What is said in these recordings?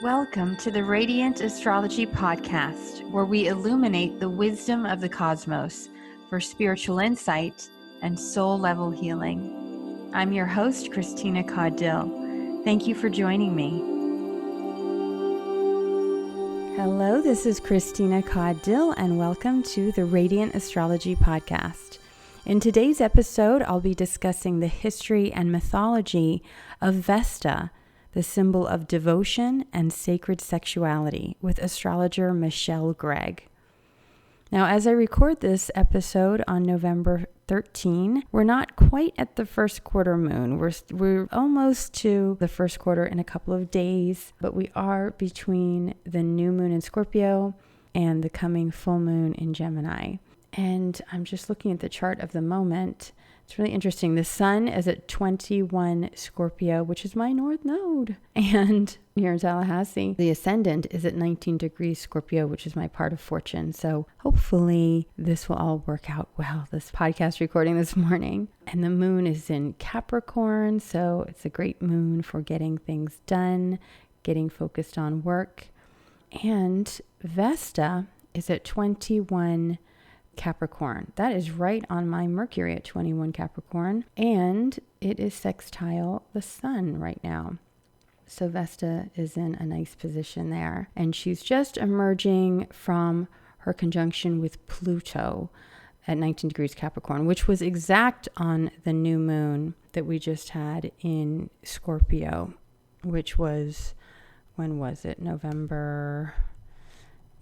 Welcome to the Radiant Astrology podcast, where we illuminate the wisdom of the cosmos for spiritual insight and soul-level healing. I'm your host, Christina Caudill. Thank you for joining me. Hello, this is Christina Caudill, and welcome to the Radiant Astrology podcast. In today's episode, I'll be discussing the history and mythology of Vesta, the symbol of devotion and sacred sexuality, with astrologer Michelle Gregg. Now, as I record this episode on November 13, we're not quite at the first quarter moon. We're almost to the first quarter in a couple of days, but we are between the new moon in Scorpio and the coming full moon in Gemini. And I'm just looking at the chart of the moment. It's really interesting. The sun is at 21 Scorpio, which is my north node. And here in Tallahassee, the ascendant is at 19 degrees Scorpio, which is my part of fortune. So hopefully this will all work out well, this podcast recording this morning. And the moon is in Capricorn, so it's a great moon for getting things done, getting focused on work. And Vesta is at 21 Capricorn. That is right on my Mercury at 21 Capricorn, and it is sextile the sun right now. So Vesta is in a nice position there, and she's just emerging from her conjunction with Pluto at 19 degrees Capricorn, which was exact on the new moon that we just had in Scorpio, which was, when was it? November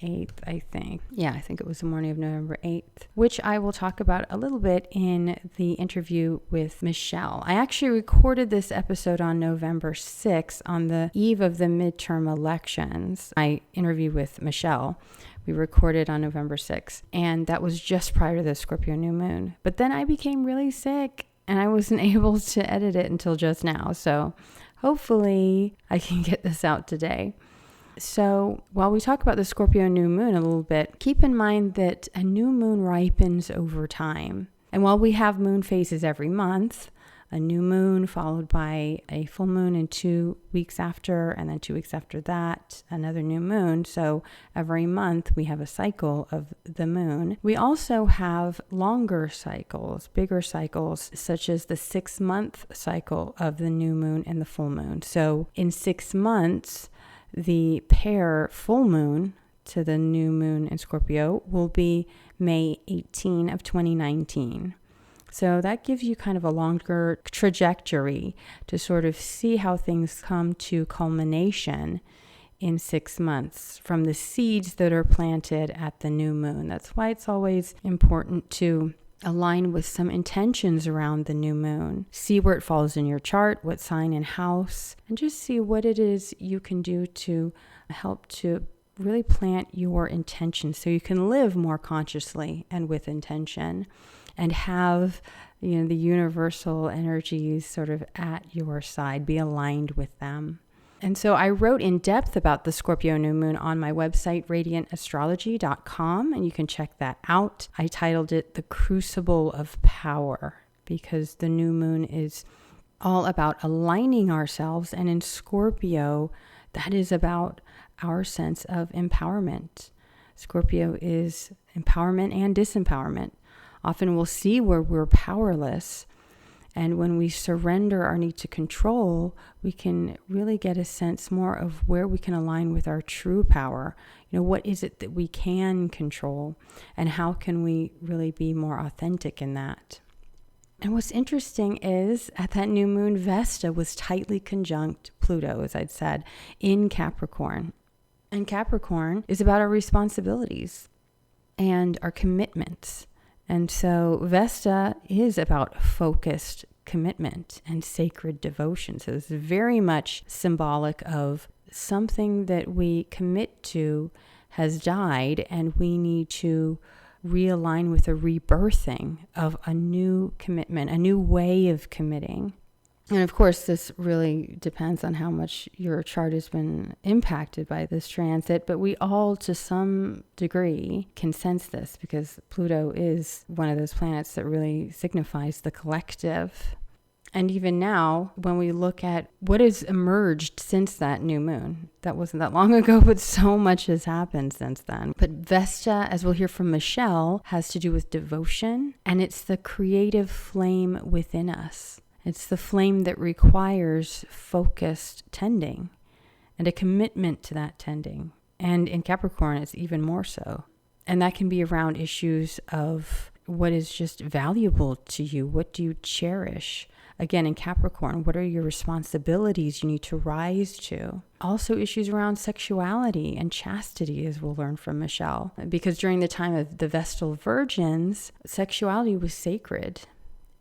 8th, I think. Yeah, I think it was the morning of November 8th, which I will talk about a little bit in the interview with Michelle. I actually recorded this episode on November 6th on the eve of the midterm elections. I interviewed with Michelle. We recorded on November 6th, and that was just prior to the Scorpio new moon. But then I became really sick, and I wasn't able to edit it until just now. So hopefully I can get this out today. So while we talk about the Scorpio new moon a little bit, keep in mind that a new moon ripens over time. And while we have moon phases every month, a new moon followed by a full moon in 2 weeks after, and then 2 weeks after that, another new moon. So every month we have a cycle of the moon. We also have longer cycles, bigger cycles, such as the 6-month cycle of the new moon and the full moon. So in 6 months, the pair full moon to the new moon in Scorpio will be May 18 of 2019. So that gives you kind of a longer trajectory to sort of see how things come to culmination in 6 months from the seeds that are planted at the new moon. That's why it's always important to align with some intentions around the new moon. See where it falls in your chart, what sign and house, and just see what it is you can do to help to really plant your intention so you can live more consciously and with intention and have, the universal energies sort of at your side, be aligned with them. And so I wrote in depth about the Scorpio new moon on my website, radiantastrology.com, and you can check that out. I titled it The Crucible of Power, because the new moon is all about aligning ourselves. And in Scorpio, that is about our sense of empowerment. Scorpio is empowerment and disempowerment. Often we'll see where we're powerless. And when we surrender our need to control, we can really get a sense more of where we can align with our true power. What is it that we can control, and how can we really be more authentic in that? And what's interesting is at that new moon, Vesta was tightly conjunct Pluto, as I'd said, in Capricorn. And Capricorn is about our responsibilities and our commitments. And so Vesta is about focused commitment and sacred devotion. So it's very much symbolic of something that we commit to has died, and we need to realign with a rebirthing of a new commitment, a new way of committing. And of course, this really depends on how much your chart has been impacted by this transit, but we all, to some degree, can sense this because Pluto is one of those planets that really signifies the collective. And even now, when we look at what has emerged since that new moon, that wasn't that long ago, but so much has happened since then. But Vesta, as we'll hear from Michelle, has to do with devotion, and it's the creative flame within us. It's the flame that requires focused tending and a commitment to that tending. And in Capricorn, it's even more so. And that can be around issues of what is just valuable to you. What do you cherish? Again, in Capricorn, what are your responsibilities you need to rise to? Also issues around sexuality and chastity, as we'll learn from Michelle. Because during the time of the Vestal Virgins, sexuality was sacred.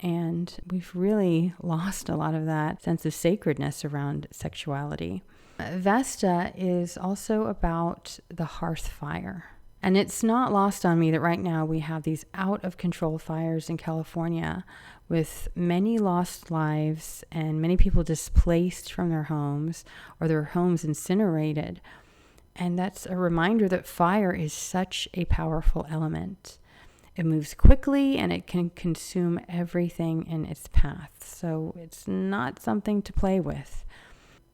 And we've really lost a lot of that sense of sacredness around sexuality. Vesta is also about the hearth fire. And it's not lost on me that right now we have these out of control fires in California with many lost lives and many people displaced from their homes or their homes incinerated. And that's a reminder that fire is such a powerful element. It moves quickly and it can consume everything in its path. So it's not something to play with.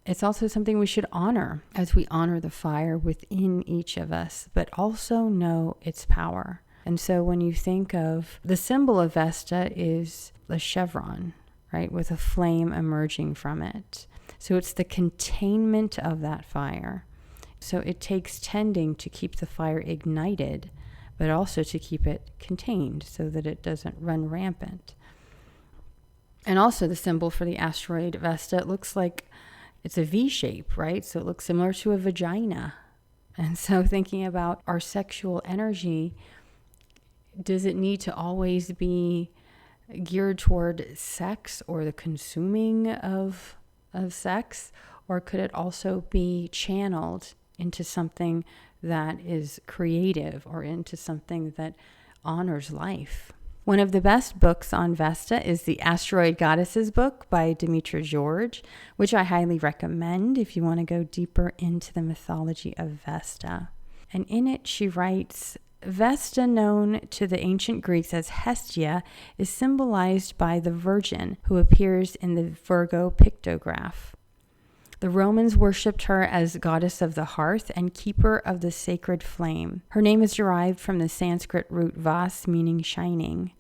It's also something we should honor as we honor the fire within each of us, but also know its power. And so when you think of the symbol of Vesta is the chevron, right, with a flame emerging from it. So it's the containment of that fire. So it takes tending to keep the fire ignited, but also to keep it contained so that it doesn't run rampant. And also the symbol for the asteroid Vesta, it looks like it's a V shape, right? So it looks similar to a vagina. And so thinking about our sexual energy, does it need to always be geared toward sex or the consuming of sex? Or could it also be channeled into something that is creative or into something that honors life? One of the best books on Vesta is the Asteroid Goddesses book by Demetra George, which I highly recommend if you want to go deeper into the mythology of Vesta. And in it, she writes, Vesta, known to the ancient Greeks as Hestia, is symbolized by the Virgin who appears in the Virgo pictograph. The Romans worshipped her as goddess of the hearth and keeper of the sacred flame. Her name is derived from the Sanskrit root vas, meaning shining.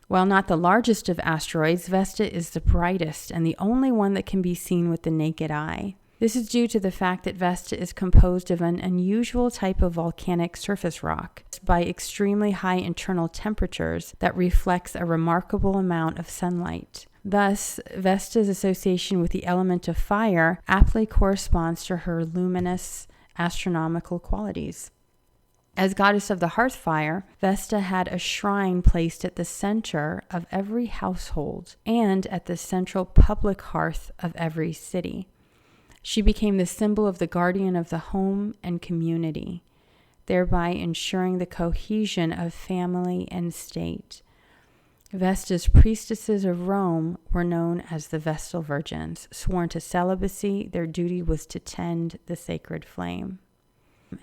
While not the largest of asteroids, Vesta is the brightest and the only one that can be seen with the naked eye. This is due to the fact that Vesta is composed of an unusual type of volcanic surface rock by extremely high internal temperatures that reflects a remarkable amount of sunlight. Thus, Vesta's association with the element of fire aptly corresponds to her luminous astronomical qualities. As goddess of the hearth fire, Vesta had a shrine placed at the center of every household and at the central public hearth of every city. She became the symbol of the guardian of the home and community, thereby ensuring the cohesion of family and state. Vesta's priestesses of Rome were known as the Vestal Virgins. Sworn to celibacy, their duty was to tend the sacred flame.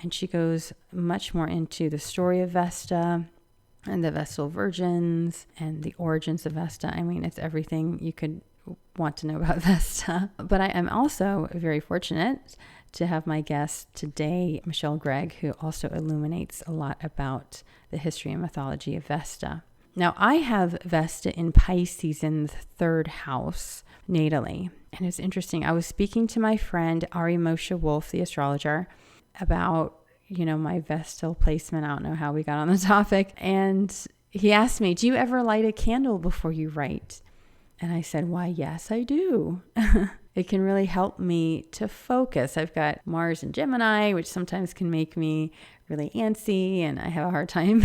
And she goes much more into the story of Vesta and the Vestal Virgins and the origins of Vesta. I mean, it's everything you could want to know about Vesta. But I am also very fortunate to have my guest today, Michelle Gregg, who also illuminates a lot about the history and mythology of Vesta. Now, I have Vesta in Pisces in the third house natally. And it's interesting. I was speaking to my friend, Ari Moshe Wolf, the astrologer, about, my Vestal placement. I don't know how we got on the topic. And he asked me, do you ever light a candle before you write? And I said, why, yes, I do. It can really help me to focus. I've got Mars and Gemini, which sometimes can make me really antsy, and I have a hard time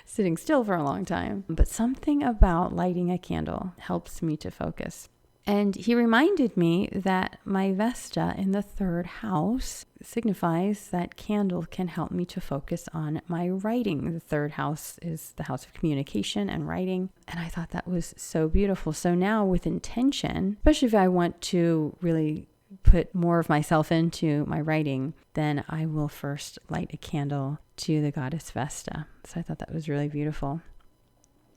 sitting still for a long time. But something about lighting a candle helps me to focus. And he reminded me that my Vesta in the third house signifies that candle can help me to focus on my writing. The third house is the house of communication and writing. And I thought that was so beautiful. So now with intention, especially if I want to really put more of myself into my writing, then I will first light a candle to the goddess Vesta. So I thought that was really beautiful.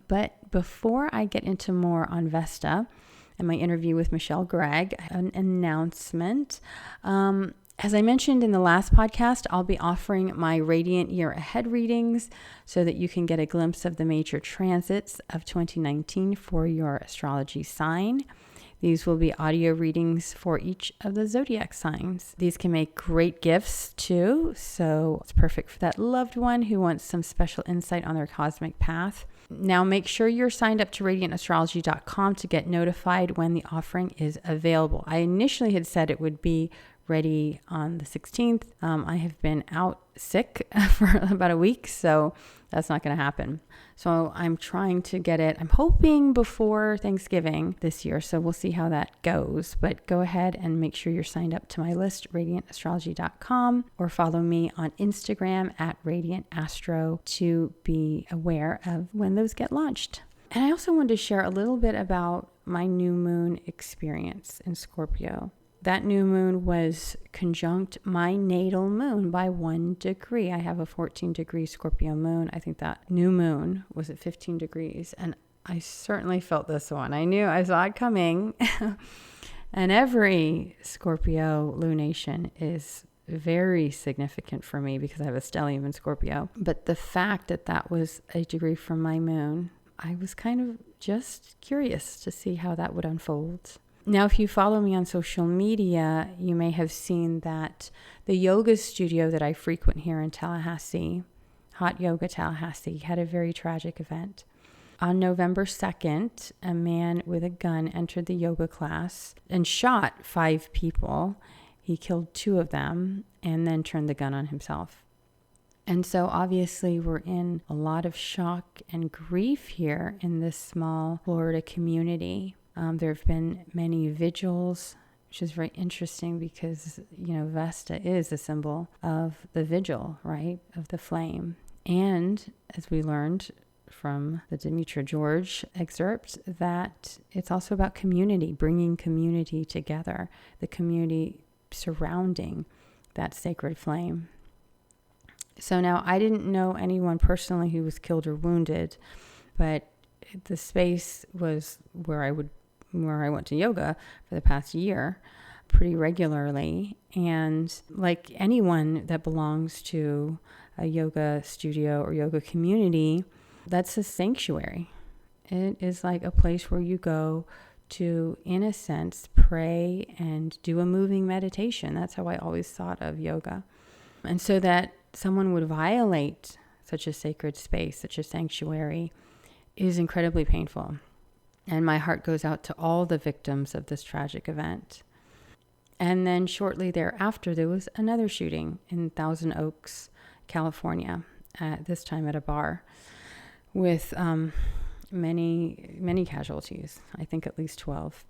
But before I get into more on Vesta, and my interview with Michelle Gregg, an announcement. As I mentioned in the last podcast, I'll be offering my Radiant Year Ahead readings so that you can get a glimpse of the major transits of 2019 for your astrology sign. These will be audio readings for each of the zodiac signs. These can make great gifts too, so it's perfect for that loved one who wants some special insight on their cosmic path. Now make sure you're signed up to radiantastrology.com to get notified when the offering is available. I initially had said it would be ready on the 16th. I have been out sick for about a week, so that's not going to happen. So I'm trying to get it, I'm hoping before Thanksgiving this year, so we'll see how that goes. But go ahead and make sure you're signed up to my list, radiantastrology.com, or follow me on Instagram at Radiant Astro to be aware of when those get launched. And I also wanted to share a little bit about my new moon experience in Scorpio. That new moon was conjunct my natal moon by 1 degree. I have a 14-degree Scorpio moon. I think that new moon was at 15 degrees. And I certainly felt this one. I saw it coming. And every Scorpio lunation is very significant for me because I have a stellium in Scorpio. But the fact that that was a degree from my moon, I was kind of just curious to see how that would unfold. Now, if you follow me on social media, you may have seen that the yoga studio that I frequent here in Tallahassee, Hot Yoga Tallahassee, had a very tragic event. On November 2nd, a man with a gun entered the yoga class and shot 5 people. He killed 2 of them and then turned the gun on himself. And so obviously we're in a lot of shock and grief here in this small Florida community. There have been many vigils, which is very interesting because, Vesta is a symbol of the vigil, right, of the flame. And as we learned from the Demetra George excerpt, that it's also about community, bringing community together, the community surrounding that sacred flame. So now I didn't know anyone personally who was killed or wounded, but the space was where I went to yoga for the past year pretty regularly. And like anyone that belongs to a yoga studio or yoga community, that's a sanctuary. It is like a place where you go to, in a sense, pray and do a moving meditation. That's how I always thought of yoga. And so that someone would violate such a sacred space, such a sanctuary, is incredibly painful. And my heart goes out to all the victims of this tragic event. And then shortly thereafter, there was another shooting in Thousand Oaks, California, this time at a bar, with many casualties, I think at least 12.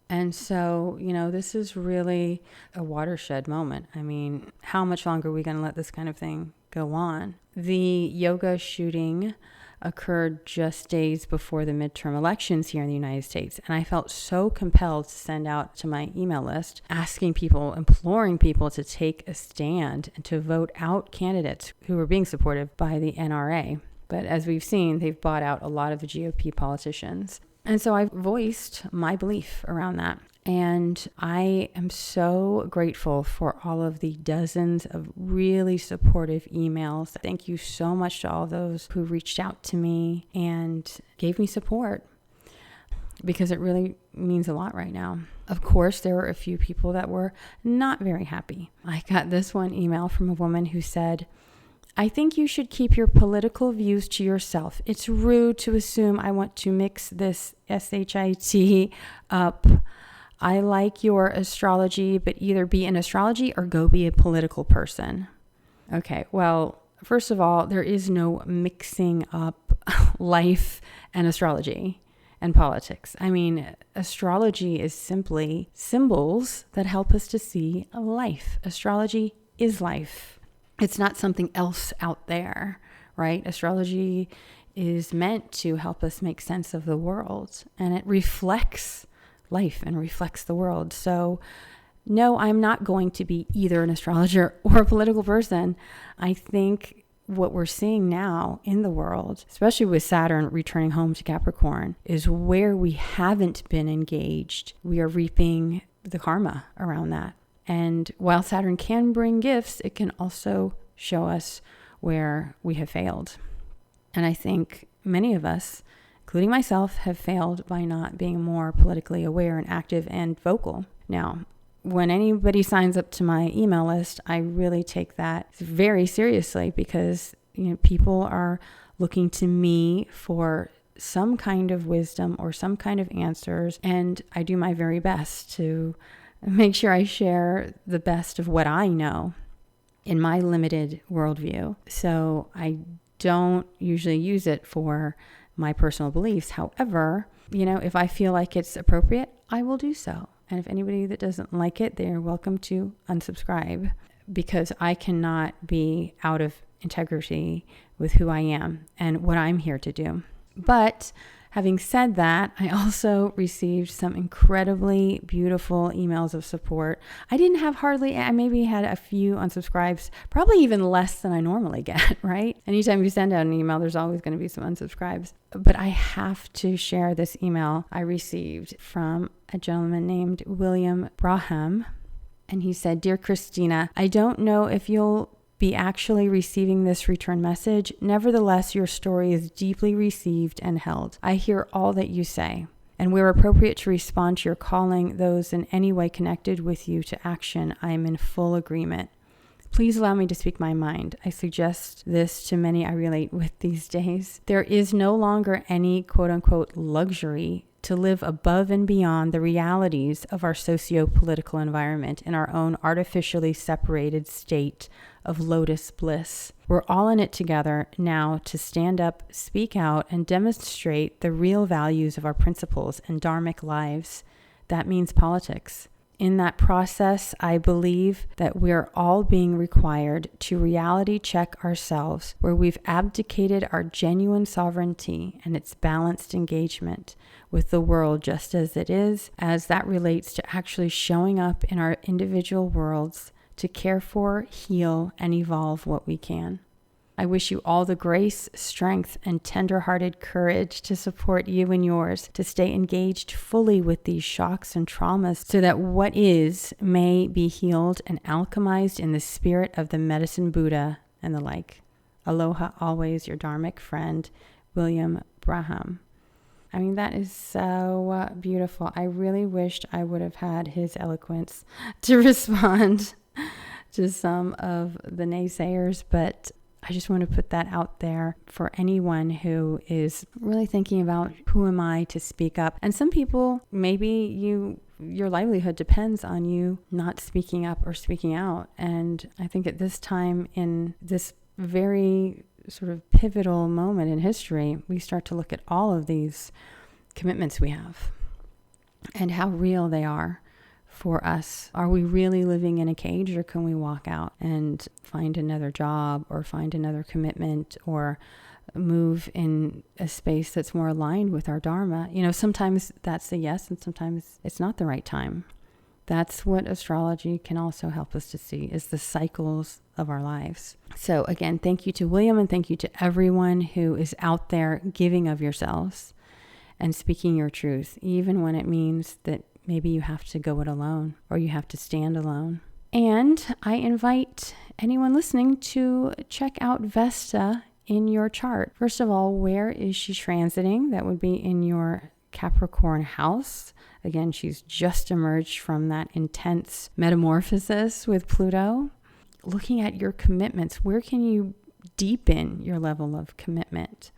And so, this is really a watershed moment. I mean, how much longer are we going to let this kind of thing go on? The yoga shooting occurred just days before the midterm elections here in the United States. And I felt so compelled to send out to my email list, imploring people to take a stand and to vote out candidates who were being supported by the NRA. But as we've seen, they've bought out a lot of the GOP politicians. And so I voiced my belief around that. And I am so grateful for all of the dozens of really supportive emails. Thank you so much to all those who reached out to me and gave me support, because it really means a lot right now. Of course, there were a few people that were not very happy. I got this one email from a woman who said, "I think you should keep your political views to yourself. It's rude to assume I want to mix this SHIT up. I like your astrology, but either be an astrology or go be a political person." Okay, well, first of all, there is no mixing up life and astrology and politics. I mean, astrology is simply symbols that help us to see life. Astrology is life. It's not something else out there, right? Astrology is meant to help us make sense of the world, and it reflects life and reflects the world. So no, I'm not going to be either an astrologer or a political person. I think what we're seeing now in the world, especially with Saturn returning home to Capricorn, is where we haven't been engaged, we are reaping the karma around that. And while Saturn can bring gifts, it can also show us where we have failed. And I think many of us, including myself, have failed by not being more politically aware and active and vocal. Now, when anybody signs up to my email list, I really take that very seriously because, people are looking to me for some kind of wisdom or some kind of answers. And I do my very best to make sure I share the best of what I know in my limited worldview. So I don't usually use it for my personal beliefs. However, if I feel like it's appropriate, I will do so. And if anybody that doesn't like it, they're welcome to unsubscribe, because I cannot be out of integrity with who I am and what I'm here to do. But having said that, I also received some incredibly beautiful emails of support. I didn't have I maybe had a few unsubscribes, probably even less than I normally get, right? Anytime you send out an email, there's always going to be some unsubscribes. But I have to share this email I received from a gentleman named William Braham. And he said, "Dear Christina, I don't know if you'll be actually receiving this return message. Nevertheless, your story is deeply received and held. I hear all that you say, and where appropriate to respond to your calling those in any way connected with you to action, I am in full agreement. Please allow me to speak my mind. I suggest this to many I relate with these days. There is no longer any quote-unquote luxury to live above and beyond the realities of our socio-political environment in our own artificially separated state of lotus bliss. We're all in it together now to stand up, speak out, and demonstrate the real values of our principles and dharmic lives. That means politics. In that process, I believe that we're all being required to reality check ourselves where we've abdicated our genuine sovereignty and its balanced engagement with the world just as it is, as that relates to actually showing up in our individual worlds to care for, heal, and evolve what we can. I wish you all the grace, strength, and tender-hearted courage to support you and yours, to stay engaged fully with these shocks and traumas so that what is may be healed and alchemized in the spirit of the medicine Buddha and the like. Aloha always, your dharmic friend, William Braham." I mean, that is so beautiful. I really wished I would have had his eloquence to respond to some of the naysayers, but I just want to put that out there for anyone who is really thinking about who am I to speak up. And some people, maybe your livelihood depends on you not speaking up or speaking out. And I think at this time, in this very sort of pivotal moment in history, we start to look at all of these commitments we have and how real they are for us. Are we really living in a cage, or can we walk out and find another job or find another commitment or move in a space that's more aligned with our dharma? Sometimes that's a yes and sometimes it's not the right time. That's what astrology can also help us to see, is the cycles of our lives. So again, thank you to William, and thank you to everyone who is out there giving of yourselves and speaking your truth, even when it means that maybe you have to go it alone or you have to stand alone. And I invite anyone listening to check out Vesta in your chart. First of all, where is she transiting? That would be in your Capricorn house. Again, she's just emerged from that intense metamorphosis with Pluto. Looking at your commitments, where can you deepen your level of commitment?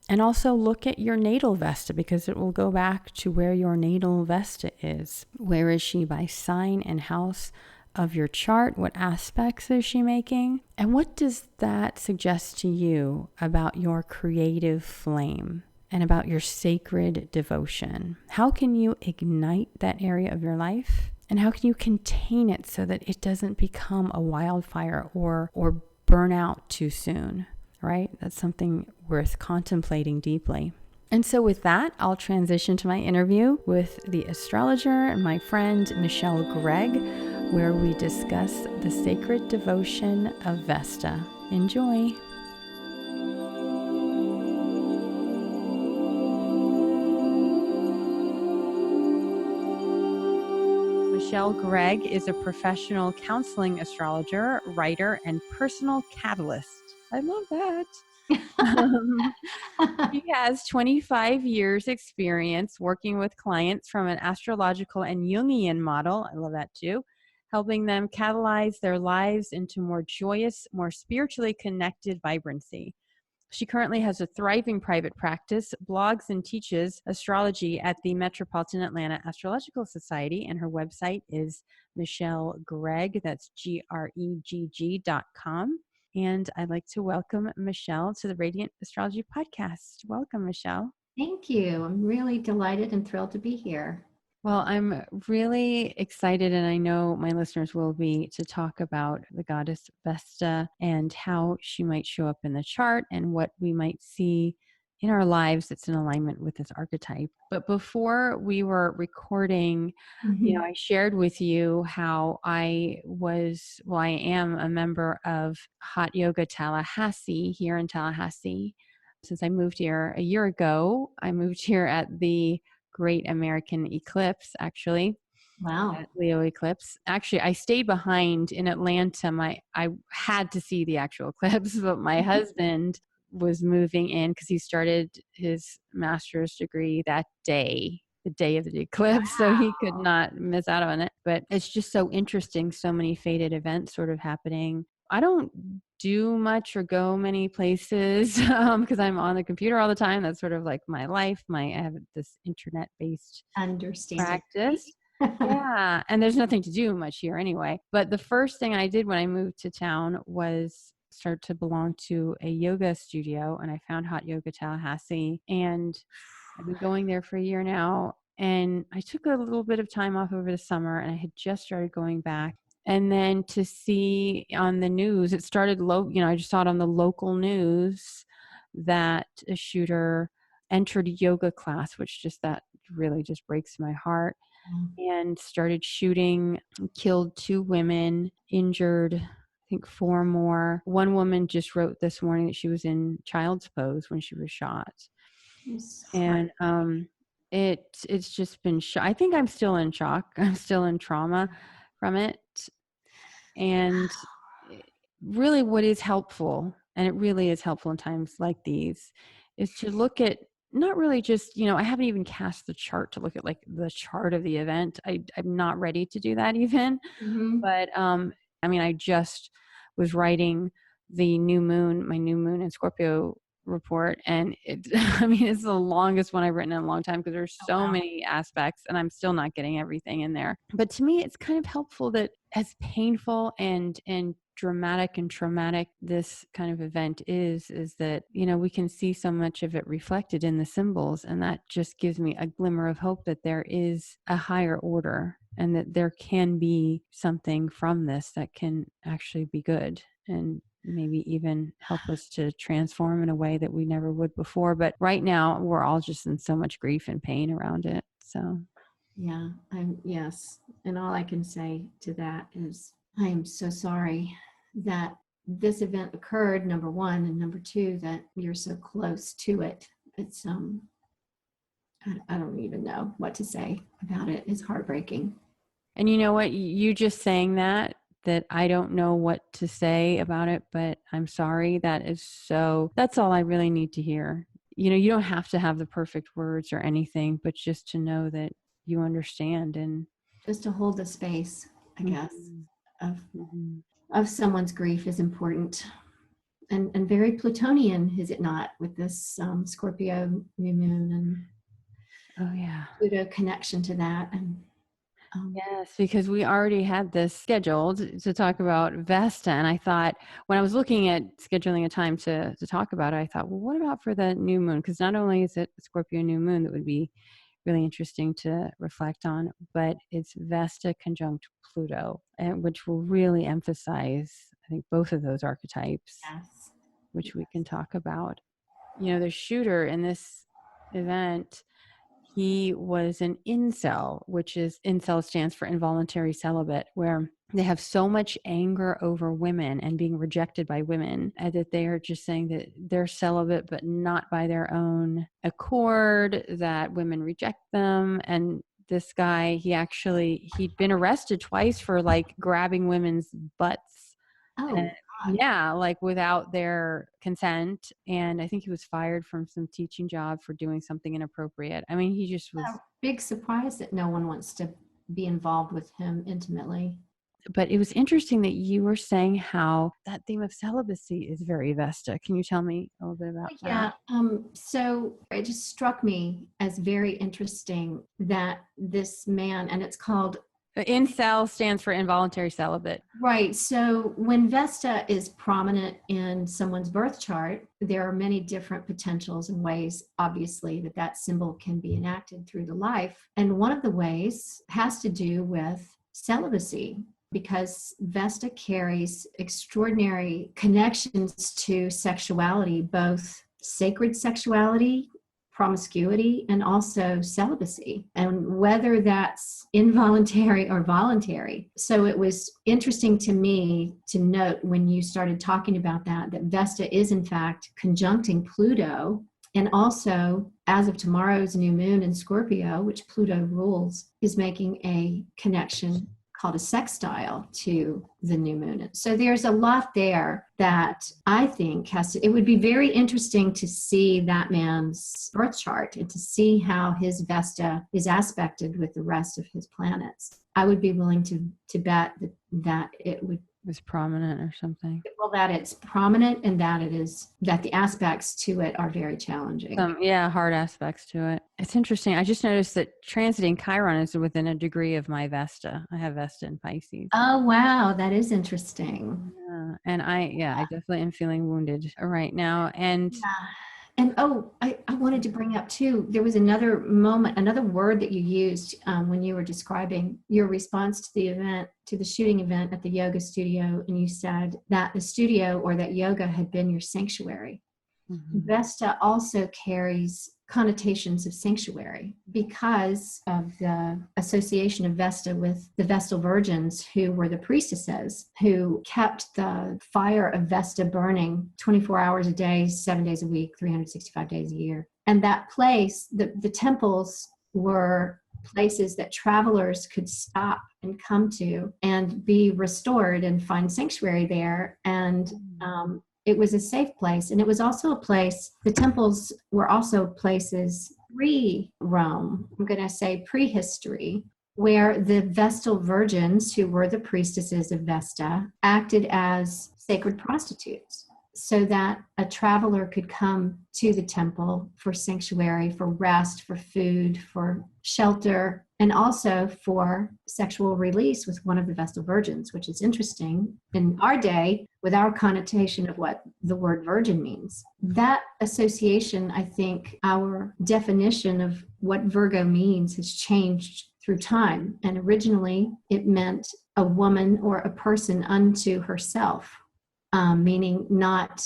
And also look at your natal Vesta, because it will go back to where your natal Vesta is. Where is she by sign and house of your chart? What aspects is she making? And what does that suggest to you about your creative flame and about your sacred devotion? How can you ignite that area of your life? And how can you contain it so that it doesn't become a wildfire or burn out too soon? Right? That's something worth contemplating deeply. And so with that, I'll transition to my interview with the astrologer and my friend Michelle Gregg, where we discuss the sacred devotion of Vesta. Enjoy. Michelle Gregg is a professional counseling astrologer, writer, and personal catalyst. I love that. She has 25 years experience working with clients from an astrological and Jungian model. I love that too. Helping them catalyze their lives into more joyous, more spiritually connected vibrancy. She currently has a thriving private practice, blogs and teaches astrology at the Metropolitan Atlanta Astrological Society, and her website is Michelle Gregg, that's GREGG.com. And I'd like to welcome Michelle to the Radiant Astrology Podcast. Welcome, Michelle. Thank you. I'm really delighted and thrilled to be here. Well, I'm really excited, and I know my listeners will be, to talk about the goddess Vesta and how she might show up in the chart and what we might see in our lives that's in alignment with this archetype. But before we were recording, I shared with you how I am a member of Hot Yoga Tallahassee here in Tallahassee. Since I moved here a year ago, I moved here at the Great American Eclipse, actually. Wow. Leo eclipse. Actually, I stayed behind in Atlanta. I had to see the actual eclipse, but my husband was moving in because he started his master's degree that day, the day of the eclipse. Wow. So he could not miss out on it. But it's just so interesting. So many fated events sort of happening. I don't do much or go many places because I'm on the computer all the time. That's sort of like my life. I have this internet-based practice. Yeah. And there's nothing to do much here anyway. But the first thing I did when I moved to town was start to belong to a yoga studio, and I found Hot Yoga Tallahassee, and I've been going there for a year now. And I took a little bit of time off over the summer, and I had just started going back. And then to see on the news, it started I just saw it on the local news that a shooter entered a yoga class, that really just breaks my heart, and started shooting, killed 2 women, injured, I think 4 more. One woman just wrote this morning that she was in child's pose when she was shot. And it's just been I think I'm still in shock. I'm still in trauma from it. And really what is helpful, and it really is helpful in times like these, is to look at not really just, I haven't even cast the chart to look at like the chart of the event. I'm not ready to do that even. But I just was writing my new moon in Scorpio report, and it's the longest one I've written in a long time because there's so many aspects and I'm still not getting everything in there. But to me, it's kind of helpful that as painful and dramatic and traumatic this kind of event is that, we can see so much of it reflected in the symbols, and that just gives me a glimmer of hope that there is a higher order and that there can be something from this that can actually be good and maybe even help us to transform in a way that we never would before. But right now, we're all just in so much grief and pain around it. So, yeah, yes. And all I can say to that is I am so sorry that this event occurred, number one, and number two, that you're so close to it. It's, I don't even know what to say about it. It's heartbreaking. And you know what? You just saying that I don't know what to say about it, but I'm sorry. That's all I really need to hear. You don't have to have the perfect words or anything, but just to know that you understand, and just to hold the space, I guess, of someone's grief is important. And very Plutonian, is it not, with this Scorpio new moon and Pluto connection to that. And yes, because we already had this scheduled to talk about Vesta. And I thought, when I was looking at scheduling a time to talk about it, I thought, well, what about for the new moon? Because not only is it Scorpio new moon that would be really interesting to reflect on, but it's Vesta conjunct Pluto, which will really emphasize, I think, both of those archetypes, which we can talk about. The shooter in this event, he was an incel, incel stands for involuntary celibate, where they have so much anger over women and being rejected by women that they are just saying that they're celibate, but not by their own accord, that women reject them. And this guy, he'd been arrested twice for like grabbing women's butts. Oh, And, God. yeah, like without their consent. And I think he was fired from some teaching job for doing something inappropriate. I mean, he just was, A big surprise that no one wants to be involved with him intimately. but it was interesting that you were saying how that theme of celibacy is very Vesta. Can you tell me a little bit about Yeah. that? So it just struck me as very interesting that this man, and it's called, Incel stands for involuntary celibate. right. So when Vesta is prominent in someone's birth chart, there are many different potentials and ways, obviously, that that symbol can be enacted through the life. And one of the ways has to do with celibacy, because Vesta carries extraordinary connections to sexuality, both sacred sexuality, promiscuity, and also celibacy, and whether that's involuntary or voluntary. So it was interesting to me to note when you started talking about that Vesta is in fact conjuncting Pluto. And also, as of tomorrow's new moon in Scorpio, which Pluto rules, is making a connection called a sextile to the new moon. So there's a lot there that I think it would be very interesting to see that man's birth chart and to see how his Vesta is aspected with the rest of his planets. I would be willing to bet that it would, Was prominent or something. well, that it's prominent and that the aspects to it are very challenging. Hard aspects to it. It's interesting. I just noticed that transiting Chiron is within a degree of my Vesta. I have Vesta in Pisces. Oh, wow. That is interesting. Yeah. And I definitely am feeling wounded right now. And Yeah. And I wanted to bring up too, there was another moment, another word that you used when you were describing your response to the event, to the shooting event at the yoga studio. And you said that the studio or that yoga had been your sanctuary. Vesta also carries connotations of sanctuary because of the association of Vesta with the Vestal virgins, who were the priestesses who kept the fire of Vesta burning 24 hours a day, 7 days a week, 365 days a year. And that place, the temples were places that travelers could stop and come to and be restored and find sanctuary there. And it was a safe place. And it was also a place, the temples were also places pre-Rome, I'm going to say prehistory, where the Vestal virgins, who were the priestesses of Vesta, acted as sacred prostitutes, so that a traveler could come to the temple for sanctuary, for rest, for food, for shelter, and also for sexual release with one of the Vestal virgins, which is interesting in our day with our connotation of what the word virgin means. That association, I think our definition of what Virgo means has changed through time. And originally it meant a woman or a person unto herself. Meaning not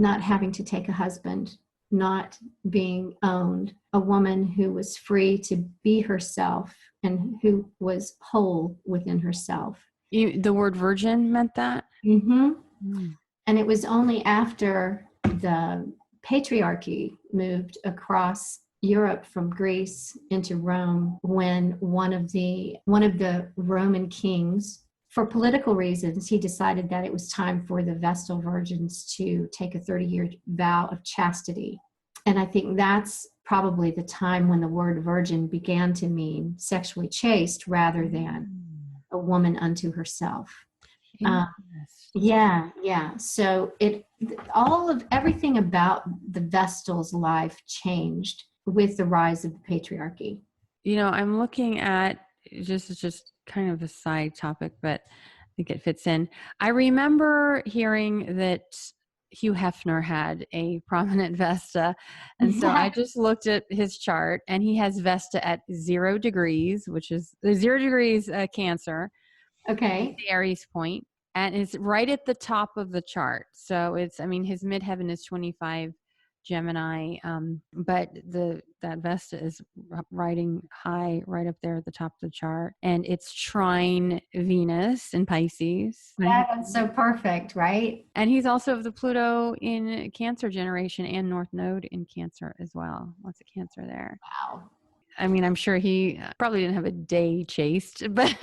having to take a husband, not being owned, a woman who was free to be herself and who was whole within herself. The word virgin meant that? Mm-hmm. And it was only after the patriarchy moved across Europe from Greece into Rome when one of the Roman kings, for political reasons, he decided that it was time for the Vestal virgins to take a 30-year vow of chastity. And I think that's probably the time when the word virgin began to mean sexually chaste rather than a woman unto herself. Yeah. So everything about the Vestal's life changed with the rise of the patriarchy. I'm looking at just kind of a side topic, but I think it fits in. I remember hearing that Hugh Hefner had a prominent Vesta. And so I just looked at his chart, and he has Vesta at 0 degrees, which is 0 degrees Cancer. Okay. The Aries point. And it's right at the top of the chart. So his midheaven is 25 Gemini, but that Vesta is riding high right up there at the top of the chart, and it's trine Venus in Pisces. Yeah, that's so perfect, right? And he's also of the Pluto in Cancer generation and North Node in Cancer as well. Lots of Cancer there. Wow. I mean, I'm sure he probably didn't have a day chaste, but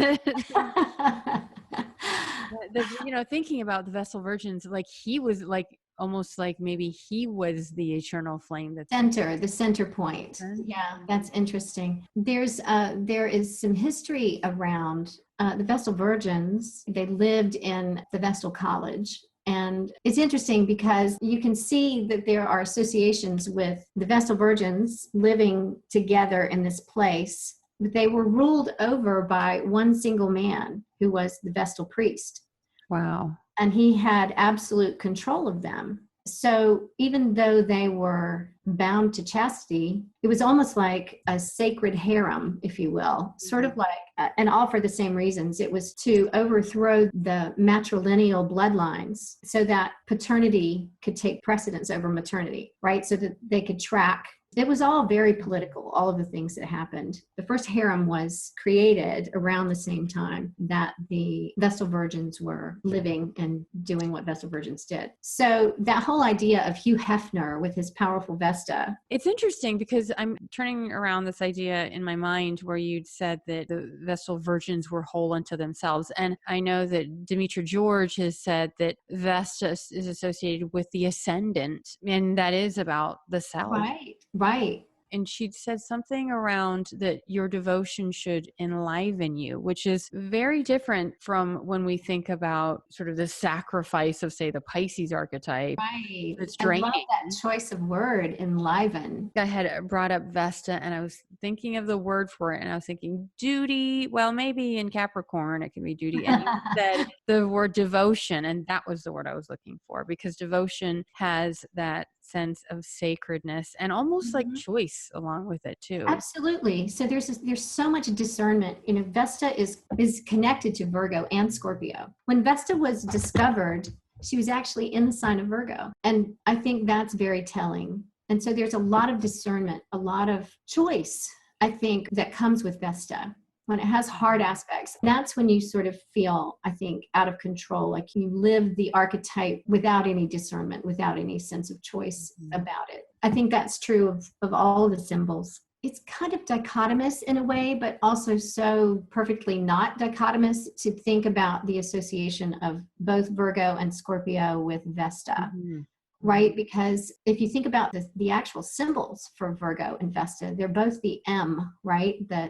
thinking about the Vestal Virgins, like he was like almost like maybe he was the eternal flame that's the center point. Yeah, that's interesting. There is some history around the Vestal Virgins. They lived in the Vestal College. And it's interesting because you can see that there are associations with the Vestal Virgins living together in this place. But they were ruled over by one single man who was the Vestal priest. Wow. And he had absolute control of them. So even though they were bound to chastity, it was almost like a sacred harem, if you will, sort of like, and all for the same reasons. It was to overthrow the matrilineal bloodlines so that paternity could take precedence over maternity, right? So that they could track. It was all very political, all of the things that happened. The first harem was created around the same time that the Vestal Virgins were living and doing what Vestal Virgins did. So that whole idea of Hugh Hefner with his powerful Vesta. It's interesting because I'm turning around this idea in my mind where you'd said that the Vestal Virgins were whole unto themselves. And I know that Demetra George has said that Vesta is associated with the ascendant, and that is about the self. Right. And she'd said something around that your devotion should enliven you, which is very different from when we think about sort of the sacrifice of, say, the Pisces archetype. Right. It's I draining. love that choice of word, enliven. I had brought up Vesta and I was thinking of the word for it and I was thinking duty. Well, maybe in Capricorn it can be duty. And you said the word devotion, and that was the word I was looking for, because devotion has that sense of sacredness and almost like choice along with it too. Absolutely. So there's so much discernment. Vesta is connected to Virgo and Scorpio. When Vesta was discovered, she was actually in the sign of Virgo. And I think that's very telling. And so there's a lot of discernment, a lot of choice, I think, that comes with Vesta. When it has hard aspects, that's when you sort of feel, I think, out of control, like you live the archetype without any discernment, without any sense of choice about it. I think that's true of all of the symbols. It's kind of dichotomous in a way, but also so perfectly not dichotomous to think about the association of both Virgo and Scorpio with Vesta. Right? Because if you think about the actual symbols for Virgo and Vesta, they're both the M, right? The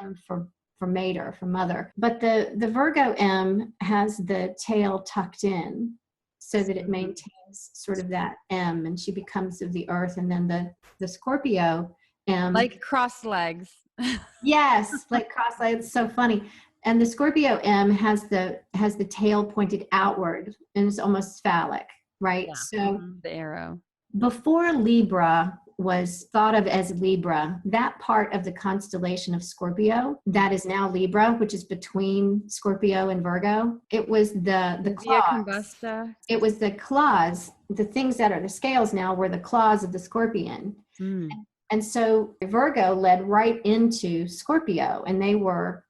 M for mater, for mother. But the Virgo M has the tail tucked in so that it maintains sort of that M, and she becomes of the earth. And then the Scorpio M. Like cross legs. Yes, like cross legs. It's so funny. And the Scorpio M has the tail pointed outward, and it's almost phallic, right? Yeah. So the arrow. Before Libra was thought of as Libra, that part of the constellation of Scorpio that is now Libra, which is between Scorpio and Virgo, it was the claws. It was the claws. The things that are the scales now were the claws of the scorpion. And so Virgo led right into Scorpio, and they were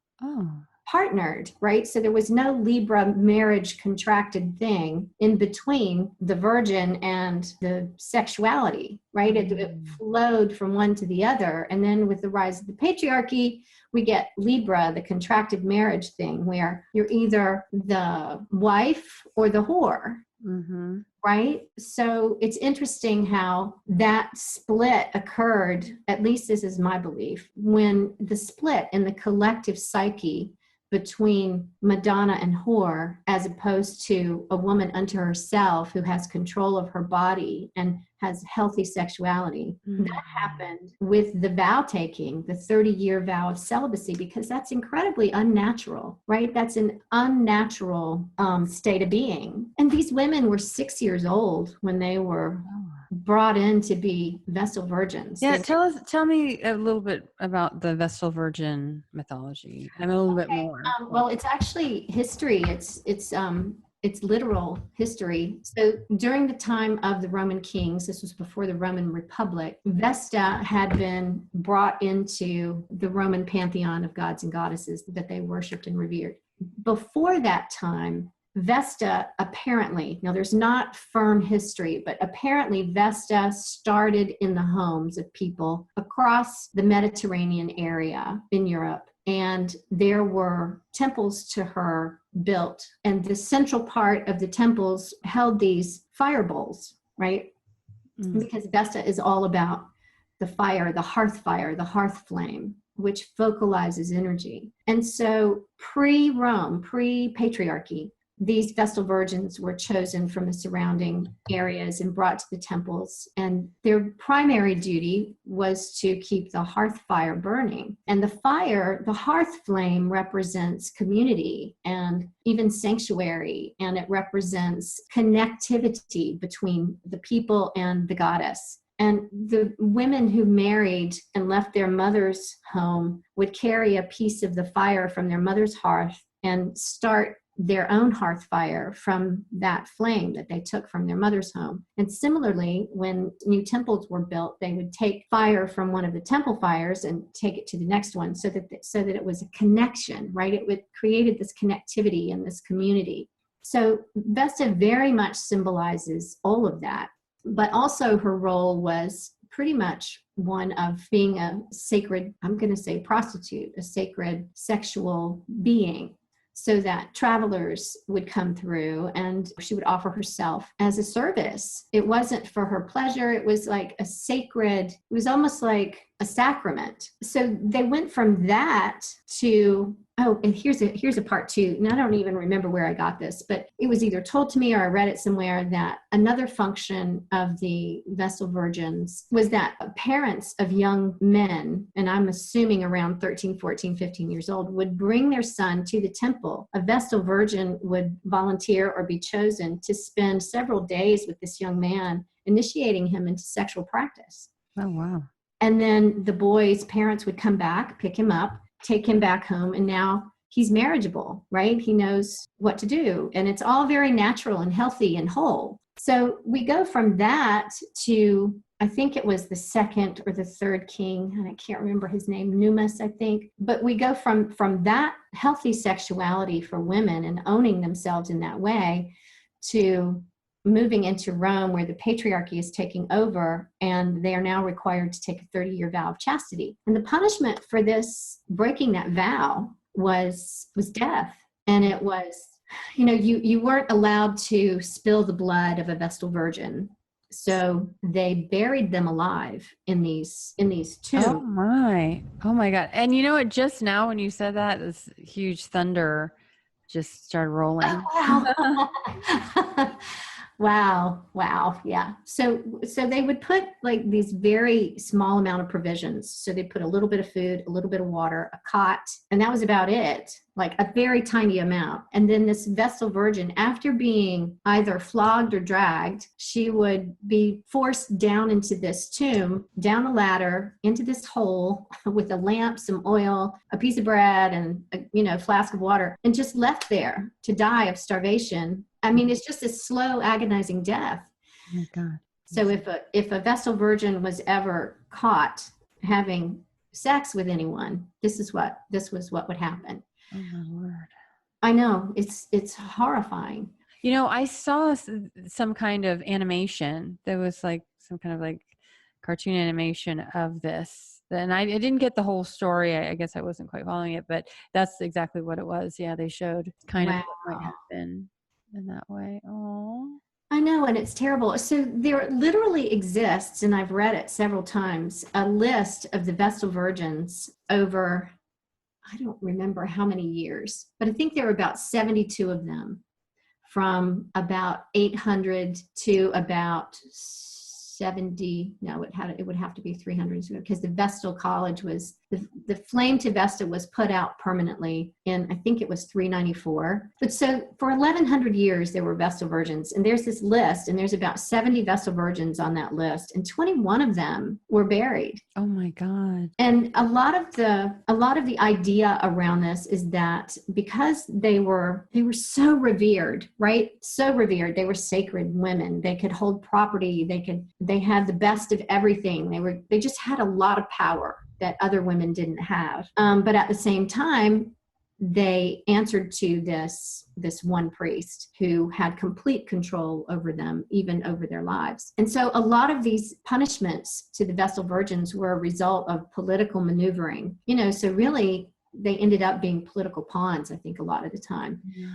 partnered, right? So there was no Libra marriage contracted thing in between the virgin and the sexuality, right? It flowed from one to the other. And then with the rise of the patriarchy, we get Libra, the contracted marriage thing, where you're either the wife or the whore. Right? So it's interesting how that split occurred, at least this is my belief, when the split in the collective psyche between Madonna and whore, as opposed to a woman unto herself who has control of her body and has healthy sexuality. That happened with the vow taking, the 30-year vow of celibacy, because that's incredibly unnatural, right? That's an unnatural state of being. And these women were 6 years old when they were brought in to be Vestal Virgins. Yeah, tell me a little bit about the Vestal Virgin mythology. I'm a little bit more. Well, it's actually history. It's literal history. So during the time of the Roman kings, this was before the Roman Republic, Vesta had been brought into the Roman pantheon of gods and goddesses that they worshipped and revered. Before that time, Vesta apparently, now there's not firm history, but apparently Vesta started in the homes of people across the Mediterranean area in Europe. And there were temples to her built. And the central part of the temples held these fire bowls, right? Because Vesta is all about the fire, the hearth flame, which focalizes energy. And so pre-Rome, pre-patriarchy, these Vestal virgins were chosen from the surrounding areas and brought to the temples. And their primary duty was to keep the hearth fire burning. And the fire, the hearth flame, represents community and even sanctuary. And it represents connectivity between the people and the goddess. And the women who married and left their mother's home would carry a piece of the fire from their mother's hearth and start their own hearth fire from that flame that they took from their mother's home. And similarly, when new temples were built, they would take fire from one of the temple fires and take it to the next one so that it was a connection, right? It created this connectivity and this community. So Vesta very much symbolizes all of that, but also her role was pretty much one of being a sacred, I'm going to say prostitute, a sacred sexual being, so that travelers would come through and she would offer herself as a service. It wasn't for her pleasure. It was like a sacred, it was almost like a sacrament. So they went from that to, oh, and here's a part two. And I don't even remember where I got this, but it was either told to me or I read it somewhere that another function of the Vestal virgins was that parents of young men, and I'm assuming around 13, 14, 15 years old, would bring their son to the temple. A Vestal virgin would volunteer or be chosen to spend several days with this young man, initiating him into sexual practice. Oh, wow. And then the boy's parents would come back, pick him up, take him back home, and now he's marriageable, right? He knows what to do. And it's all very natural and healthy and whole. So we go from that to, I think it was the second or the third king, and I can't remember his name, Numas, I think. But we go from that healthy sexuality for women and owning themselves in that way to moving into Rome, where the patriarchy is taking over, and they are now required to take a 30-year vow of chastity. And the punishment for this, breaking that vow, was death. And it was, you weren't allowed to spill the blood of a Vestal virgin. So they buried them alive in these tombs. Oh my God. And you know what, just now when you said that, this huge thunder just started rolling. Oh, wow. Wow. Yeah. So they would put like these very small amount of provisions. So they put a little bit of food, a little bit of water, a cot, and that was about it, like a very tiny amount. And then this Vestal virgin, after being either flogged or dragged, she would be forced down into this tomb, down a ladder, into this hole with a lamp, some oil, a piece of bread, and a flask of water, and just left there to die of starvation. I mean, it's just a slow, agonizing death. Oh my God. So if a Vestal virgin was ever caught having sex with anyone, this was what would happen. Oh my word. I know, it's horrifying. I saw some kind of animation. There was like some kind of like cartoon animation of this. And I didn't get the whole story. I guess I wasn't quite following it, but that's exactly what it was. Yeah, they showed kind of what might happen in that way. Oh, I know, and it's terrible. So there literally exists, and I've read it several times, a list of the Vestal virgins over, I don't remember how many years, but I think there were about 72 of them, from about 800 to about 70. No, it would have to be 300, because the Vestal College was, the flame to Vesta was put out permanently in, I think it was 394. But so for 1100 years, there were Vestal virgins, and there's this list, and there's about 70 Vestal virgins on that list, and 21 of them were buried. Oh my God. And a lot of the idea around this is that because they were so revered, right? So revered. They were sacred women. They could hold property. They had the best of everything. They just had a lot of power that other women didn't have. But at the same time, they answered to this one priest who had complete control over them, even over their lives. And so a lot of these punishments to the Vestal virgins were a result of political maneuvering, so really they ended up being political pawns, I think, a lot of the time. Yeah.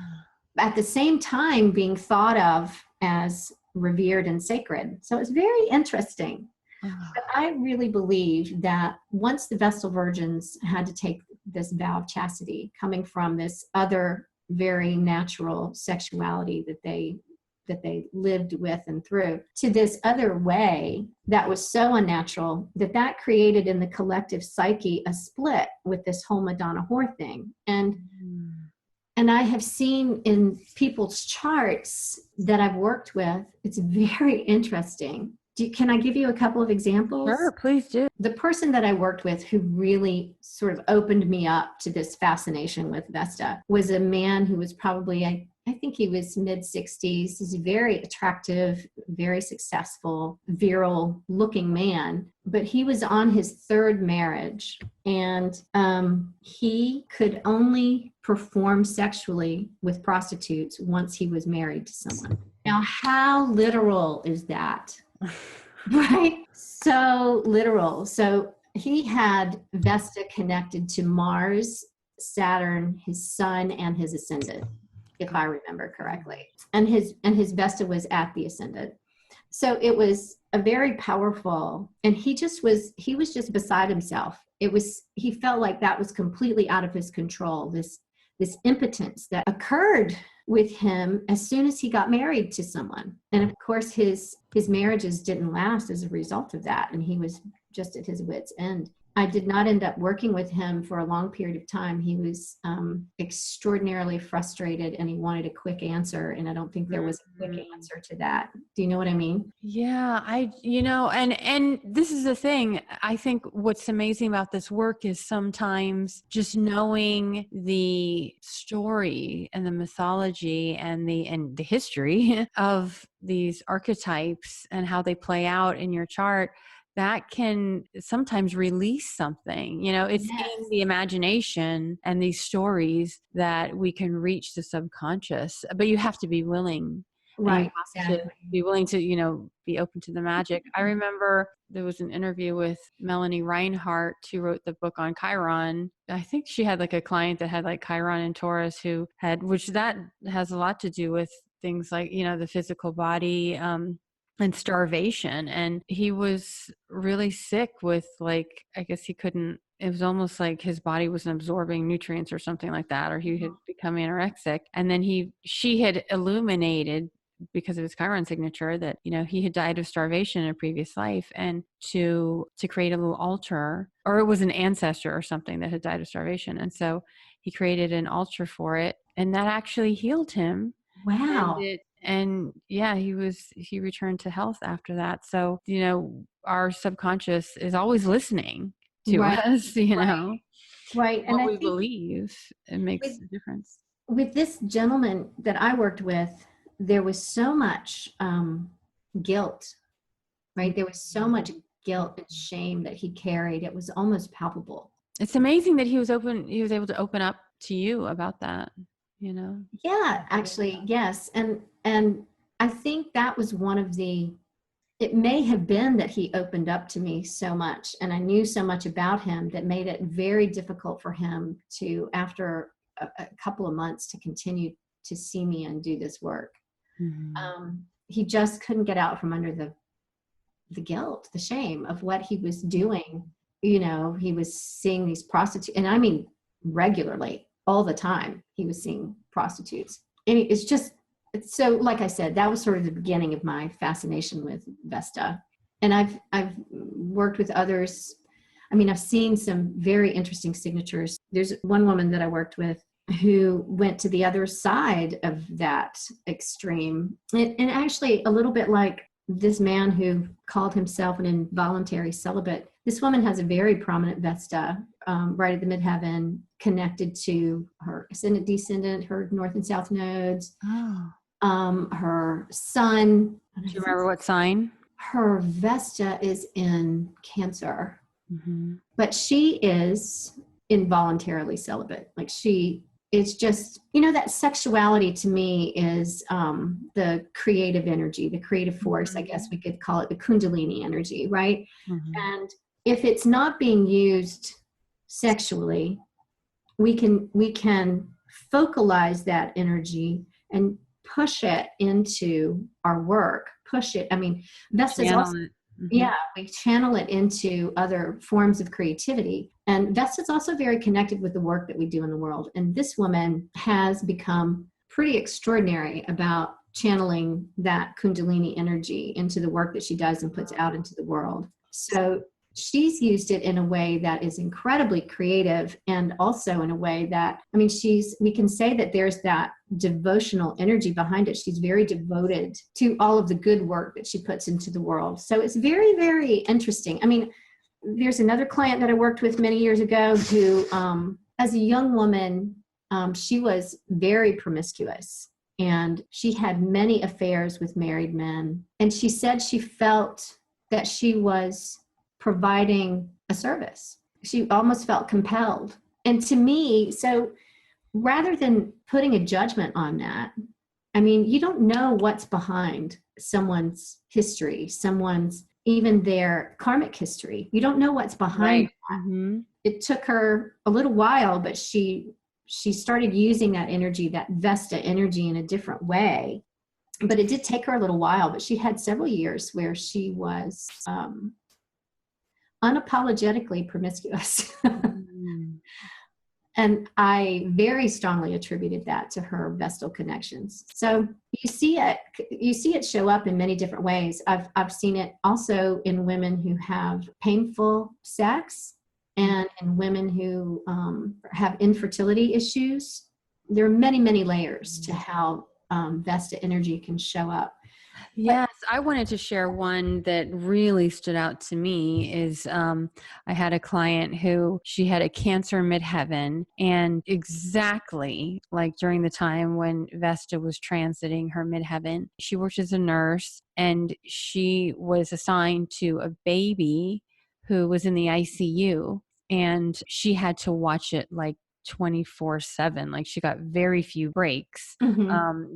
At the same time being thought of as revered and sacred. So it's very interesting. But I really believe that once the Vestal virgins had to take this vow of chastity, coming from this other very natural sexuality that they lived with and through, to this other way that was so unnatural, that created in the collective psyche a split with this whole Madonna whore thing. And I have seen in people's charts that I've worked with, it's very interesting. Can I give you a couple of examples? Sure, please do. The person that I worked with who really sort of opened me up to this fascination with Vesta was a man who was probably, I think he was mid-60s. He's a very attractive, very successful, virile looking man, but he was on his third marriage, and he could only perform sexually with prostitutes once he was married to someone. Now, how literal is that? Right? So literal. So he had Vesta connected to Mars, Saturn, his sun, and his ascendant, if I remember correctly. And his Vesta was at the ascendant. So it was a very powerful, and he was just beside himself. He felt like that was completely out of his control, this impotence that occurred with him as soon as he got married to someone. And of course, his marriages didn't last as a result of that. And he was just at his wit's end. I did not end up working with him for a long period of time. He was extraordinarily frustrated, and he wanted a quick answer. And I don't think there was a quick answer to that. Do you know what I mean? Yeah, and this is the thing. I think what's amazing about this work is sometimes just knowing the story and the mythology and the history of these archetypes and how they play out in your chart. That can sometimes release something. It's in the imagination and these stories that we can reach the subconscious, but you have to be willing. Right. You have to be willing to, be open to the magic. I remember there was an interview with Melanie Reinhardt, who wrote the book on Chiron. I think she had like a client that had like Chiron and Taurus which that has a lot to do with things like, the physical body, and starvation. And he was really sick with I guess it was almost like his body wasn't absorbing nutrients or something like that, or he had become anorexic. And then she had illuminated, because of his Chiron signature, that, he had died of starvation in a previous life, and to create a little altar, or it was an ancestor or something that had died of starvation. And so he created an altar for it, and that actually healed him. Wow. And he returned to health after that. So, our subconscious is always listening to us, Right. And what we believe, it makes a difference. With this gentleman that I worked with, there was so much guilt, right? There was so much guilt and shame that he carried. It was almost palpable. It's amazing that he was able to open up to you about that. Yeah, actually, yes. And I think that was it may have been that he opened up to me so much, and I knew so much about him, that made it very difficult for him to, after a couple of months, to continue to see me and do this work. Mm-hmm. He just couldn't get out from under the guilt, the shame of what he was doing. He was seeing these prostitutes, and I mean regularly, all the time, he was seeing prostitutes. And it's so, like I said, that was sort of the beginning of my fascination with Vesta. And I've worked with others. I mean, I've seen some very interesting signatures. There's one woman that I worked with who went to the other side of that extreme. And actually a little bit like this man who called himself an involuntary celibate. This woman has a very prominent Vesta right at the midheaven, connected to her ascendant, descendant, her north and south nodes, her sun. Do you remember what sign? Her Vesta is in Cancer, but she is involuntarily celibate. Like she it's just, that sexuality to me is the creative energy, the creative force, I guess we could call it the Kundalini energy, right? And if it's not being used sexually, we can focalize that energy and push it into our work, push it. I mean, Vesta's also, we channel it into other forms of creativity. And Vesta's also very connected with the work that we do in the world. And this woman has become pretty extraordinary about channeling that Kundalini energy into the work that she does and puts out into the world. So she's used it in a way that is incredibly creative, and also in a way that, I mean, we can say that there's that devotional energy behind it. She's very devoted to all of the good work that she puts into the world. So it's very, very interesting. I mean, there's another client that I worked with many years ago who, as a young woman, she was very promiscuous, and she had many affairs with married men. And she said she felt that she was providing a service. She almost felt compelled. And to me, so rather than putting a judgment on that, I mean, you don't know what's behind someone's history, even their karmic history. You don't know what's behind that. It took her a little while, but she started using that energy, that Vesta energy, in a different way. But it did take her a little while, but she had several years where she was unapologetically promiscuous. And I very strongly attributed that to her Vestal connections. So you see it show up in many different ways. I've seen it also in women who have painful sex, and in women who have infertility issues. There are many, many layers to how Vesta energy can show up. Yes, I wanted to share one that really stood out to me is I had a client who she had a Cancer midheaven, and exactly like during the time when Vesta was transiting her midheaven, she worked as a nurse, and she was assigned to a baby who was in the ICU, and she had to watch it like 24/7. Like she got very few breaks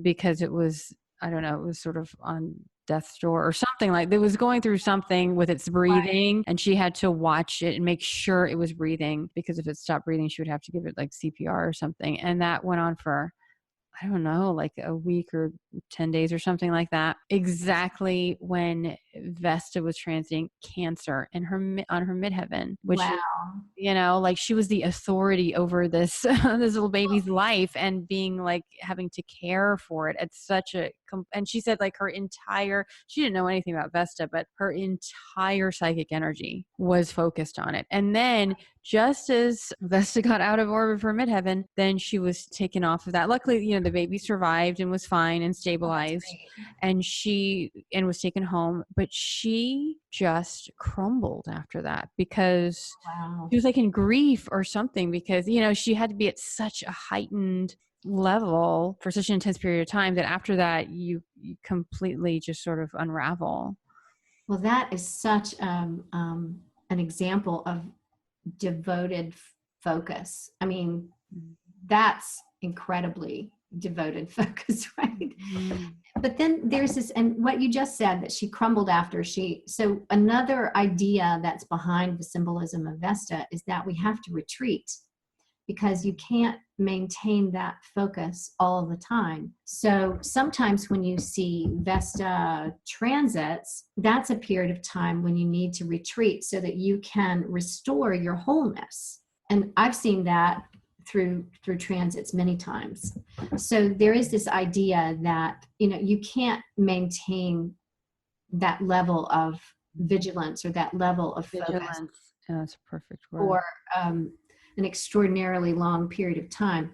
because it was, I don't know, it was sort of on death's door or something. Like it was going through something with its breathing, and she had to watch it and make sure it was breathing, because if it stopped breathing, she would have to give it like CPR or something. And that went on for, I don't know, like a week or 10 days or something like that. Exactly when Vesta was transiting Cancer in on her midheaven, which is, like she was the authority over this this little baby's life, and being like having to care for it at such a and she said like she didn't know anything about Vesta, but her entire psychic energy was focused on it. And then just as Vesta got out of orbit for midheaven, then she was taken off of that. Luckily, the baby survived and was fine and stabilized, and was taken home. But she just crumbled after that, because she was like in grief or something, because, she had to be at such a heightened level for such an intense period of time that after that you completely just sort of unravel. Well, that is such an example of devoted focus. I mean, that's incredibly devoted focus, right? But then there's this, and what you just said, that she crumbled after so another idea that's behind the symbolism of Vesta is that we have to retreat, because you can't maintain that focus all the time. So sometimes when you see Vesta transits, that's a period of time when you need to retreat so that you can restore your wholeness. And I've seen that through transits many times. So there is this idea that, you can't maintain that level of vigilance or that level of focus. That's a perfect word. Or an extraordinarily long period of time.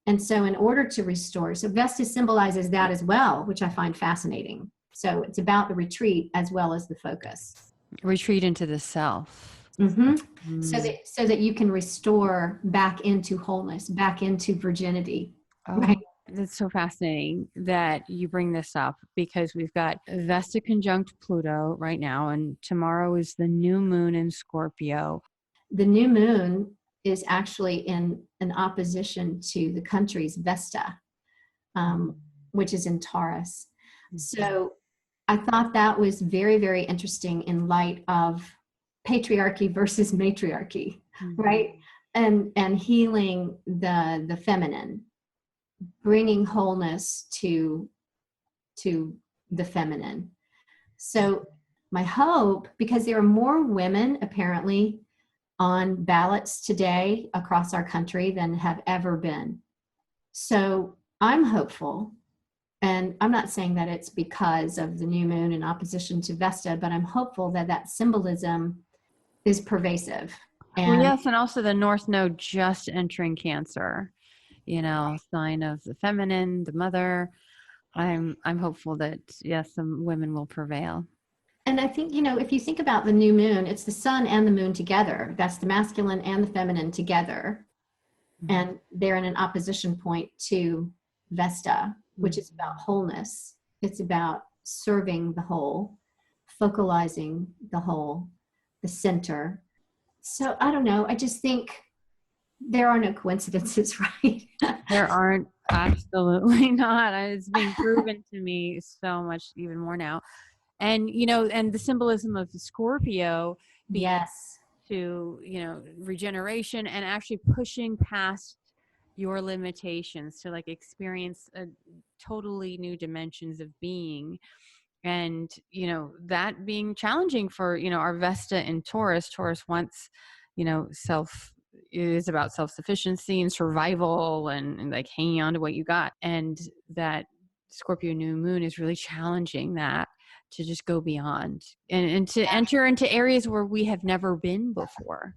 And so in order to restore, so Vesta symbolizes that as well, which I find fascinating. So it's about the retreat as well as the focus. Retreat into the self. So that you can restore back into wholeness, back into virginity. Right? That's so fascinating that you bring this up, because we've got Vesta conjunct Pluto right now, and tomorrow is the new moon in Scorpio. The new moon is actually in an opposition to the country's Vesta, which is in Taurus. So I thought that was very, very interesting in light of patriarchy versus matriarchy, right? And healing the feminine, bringing wholeness to the feminine. So my hope, because there are more women apparently on ballots today across our country than have ever been. So I'm hopeful, and I'm not saying that it's because of the new moon in opposition to Vesta, but I'm hopeful that that symbolism is pervasive. Well, yes, and also the North Node just entering Cancer, sign of the feminine, the mother. I'm hopeful that, yes, some women will prevail. And I think, if you think about the new moon, it's the sun and the moon together. That's the masculine and the feminine together. And they're in an opposition point to Vesta, which is about wholeness. It's about serving the whole, focalizing the whole, the center. So I don't know. I just think there are no coincidences, right? There aren't, absolutely not. It's being proven to me so much, even more now. And, and the symbolism of the Scorpio being Yes. to, regeneration and actually pushing past your limitations to like experience a totally new dimensions of being. And, that being challenging for, our Vesta in Taurus. Taurus wants, it is about self-sufficiency and survival and like hanging on to what you got. And that Scorpio new moon is really challenging that to just go beyond and to enter into areas where we have never been before.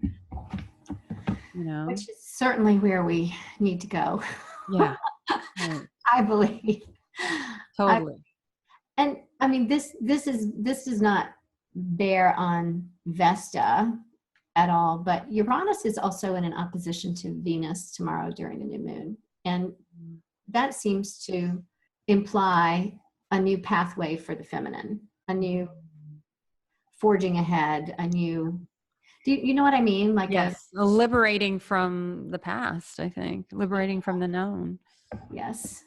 Which is certainly where we need to go. Yeah. Right. I believe. Totally. And I mean, this does not bear on Vesta at all, but Uranus is also in an opposition to Venus tomorrow during the new moon. And that seems to imply a new pathway for the feminine, a new forging ahead, a new, do you know what I mean? Like yes, liberating from the past, I think, liberating from the known. Yes.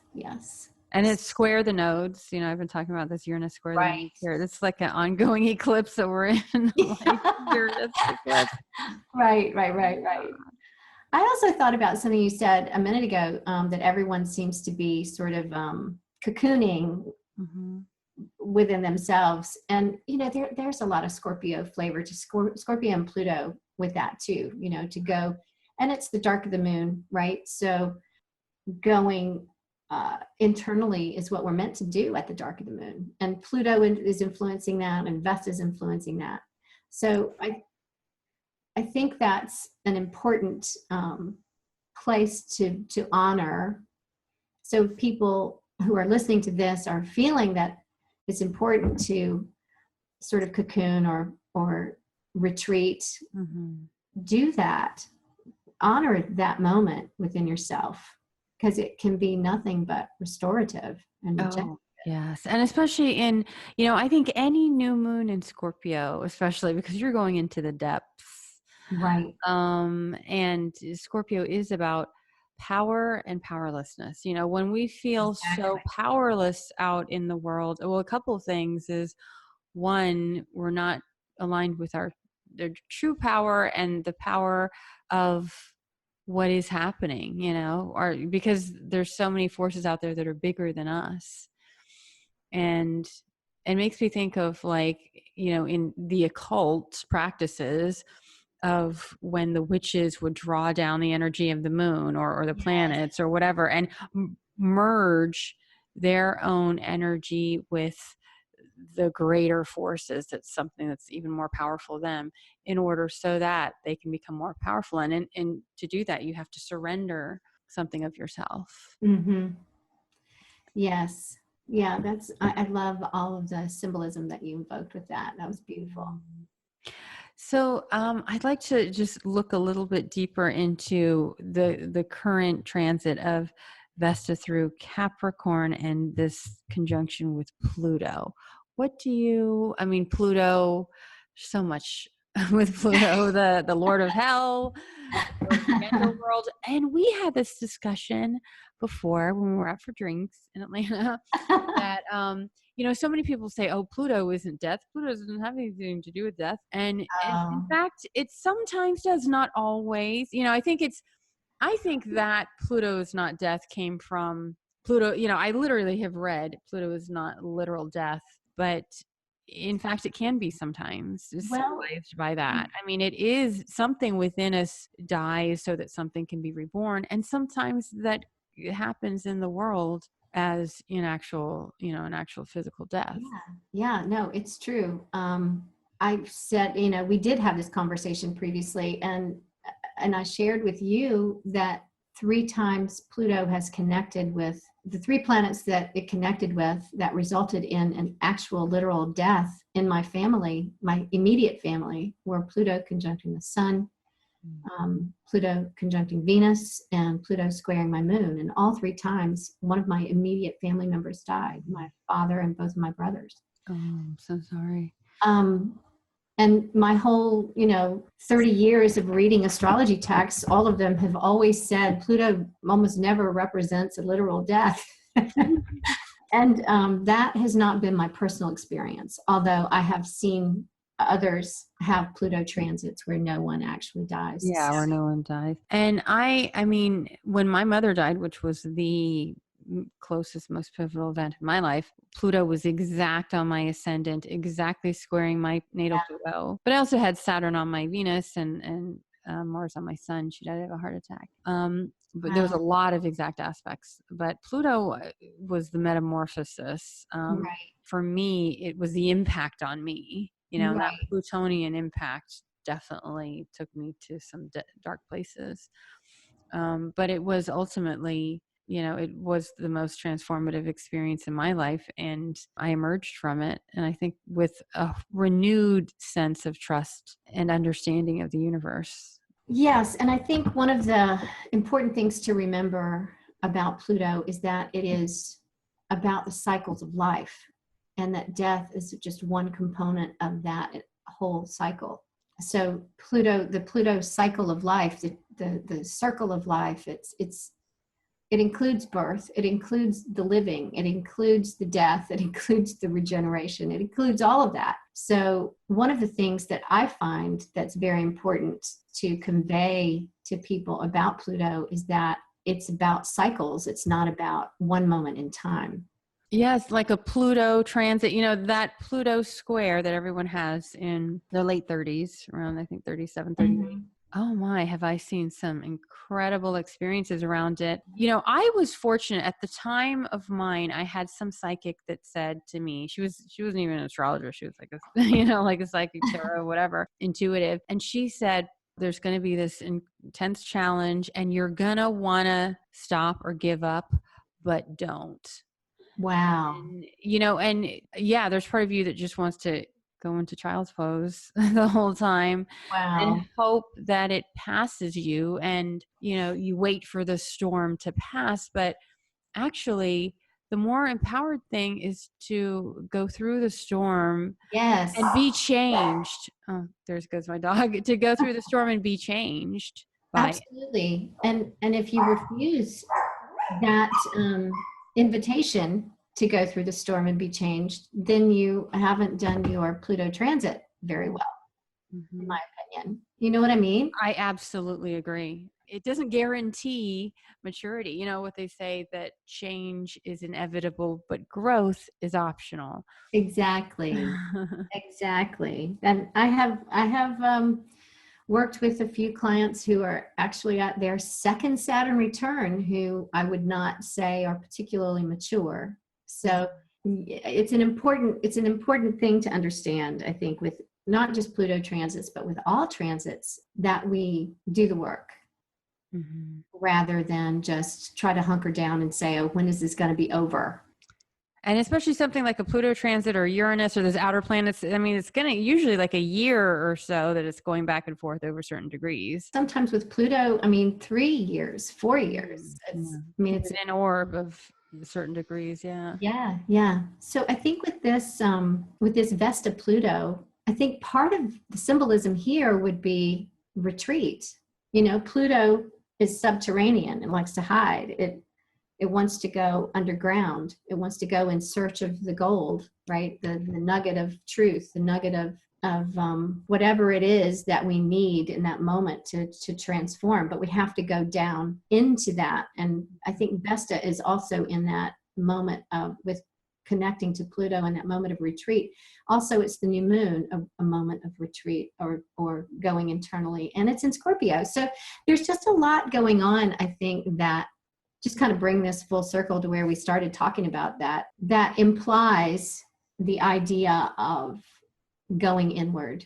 And it's square the nodes. I've been talking about this Uranus square the nodes here. It's like an ongoing eclipse that we're in. Like Uranus eclipse. Right. I also thought about something you said a minute ago, that everyone seems to be sort of cocooning within themselves. And, there's a lot of Scorpio flavor to Scorpio and Pluto with that too, to go. And it's the dark of the moon, right? So going internally is what we're meant to do at the dark of the moon. And Pluto is influencing that, and Vesta is influencing that. So I think that's an important place to honor. So people who are listening to this are feeling that it's important to sort of cocoon or retreat. Do that. Honor that moment within yourself, because it can be nothing but restorative and regenerative. Yes. And especially in, I think any new moon in Scorpio, especially because you're going into the depths. Right. And Scorpio is about power and powerlessness. When we feel so powerless out in the world, well, a couple of things is, one, we're not aligned with their true power and the power of what is happening, or because there's so many forces out there that are bigger than us. And it makes me think of like, in the occult practices of when the witches would draw down the energy of the moon or the planets or whatever, and merge their own energy with the greater forces. That's something that's even more powerful than them, in order so that they can become more powerful. And to do that, you have to surrender something of yourself. Yes. Yeah, I love all of the symbolism that you invoked with that. That was beautiful. So I'd like to just look a little bit deeper into the current transit of Vesta through Capricorn and this conjunction with Pluto. Pluto, so much with Pluto, the Lord of Hell, or the underworld. And we had this discussion before when we were out for drinks in Atlanta that, so many people say, oh, Pluto isn't death. Pluto doesn't have anything to do with death. And in Oh, fact, it sometimes does, not always. I think that Pluto is not death came from Pluto. I literally have read Pluto is not literal death, but in fact, it can be sometimes well, symbolized by that. I mean, it is something within us dies so that something can be reborn. And sometimes that happens in the world as an actual physical death. yeah, no, it's true. I said, we did have this conversation previously, and I shared with you that 3 times Pluto has connected with the 3 planets that it connected with that resulted in an actual literal death in my family, my immediate family, were Pluto conjuncting the sun, Pluto conjuncting Venus, and Pluto squaring my moon. And all 3 times, one of my immediate family members died, my father and both of my brothers. Oh, I'm so sorry. And my whole, 30 years of reading astrology texts, all of them have always said Pluto almost never represents a literal death. And that has not been my personal experience, although I have seen others have Pluto transits where no one actually dies. Yeah, or no one dies. And I mean, when my mother died, which was the closest, most pivotal event in my life, Pluto was exact on my ascendant, exactly squaring my natal Pluto. But I also had Saturn on my Venus and Mars on my Sun. She died of a heart attack. But there was a lot of exact aspects. But Pluto was the metamorphosis. Right. For me, it was the impact on me. That Right. Plutonian impact definitely took me to some dark places. But it was ultimately, it was the most transformative experience in my life. And I emerged from it. And I think with a renewed sense of trust and understanding of the universe. Yes, and I think one of the important things to remember about Pluto is that it is about the cycles of life, and that death is just one component of that whole cycle. So the Pluto cycle of life, the circle of life, it includes birth, it includes the living, it includes the death, it includes the regeneration, it includes all of that. So one of the things that I find that's very important to convey to people about Pluto is that it's about cycles. It's not about one moment in time. Yes, like a Pluto transit, that Pluto square that everyone has in their late 30s, around I think 37, 38. Mm-hmm. Oh my, have I seen some incredible experiences around it. I was fortunate at the time of mine. I had some psychic that said to me, she wasn't even an astrologer. She was like like a psychic, tarot, whatever, intuitive. And she said, there's going to be this intense challenge and you're going to want to stop or give up, but don't. Wow. And yeah, there's part of you that just wants to go into child's pose the whole time. Wow. And hope that it passes you and, you wait for the storm to pass. But actually, the more empowered thing is to go through the storm. Yes. And be changed. Oh, there goes my dog. To go through the storm and be changed by Absolutely. And if you refuse that invitation to go through the storm and be changed, then you haven't done your Pluto transit very well, in my opinion. You know what I mean? I absolutely agree. It doesn't guarantee maturity. What they say, that change is inevitable, but growth is optional. Exactly. Exactly. And I have worked with a few clients who are actually at their second Saturn return, who I would not say are particularly mature. So it's an important thing to understand, I think, with not just Pluto transits, but with all transits, that we do the work rather than just try to hunker down and say, oh, when is this going to be over? And especially something like a Pluto transit or Uranus or those outer planets. I mean, it's going to usually like a year or so that it's going back and forth over certain degrees. Sometimes with Pluto, 3 years, 4 years. It's an orb of certain degrees. Yeah. Yeah. So I think with this Vesta Pluto, I think part of the symbolism here would be retreat. Pluto is subterranean and likes to hide. It wants to go underground. It wants to go in search of the gold, right? The nugget of truth, the nugget of whatever it is that we need in that moment to transform. But we have to go down into that. And I think Vesta is also in that moment with connecting to Pluto in that moment of retreat. Also, it's the new moon, a moment of retreat or going internally. And it's in Scorpio. So there's just a lot going on, I think, that just kind of bring this full circle to where we started talking about that implies the idea of going inward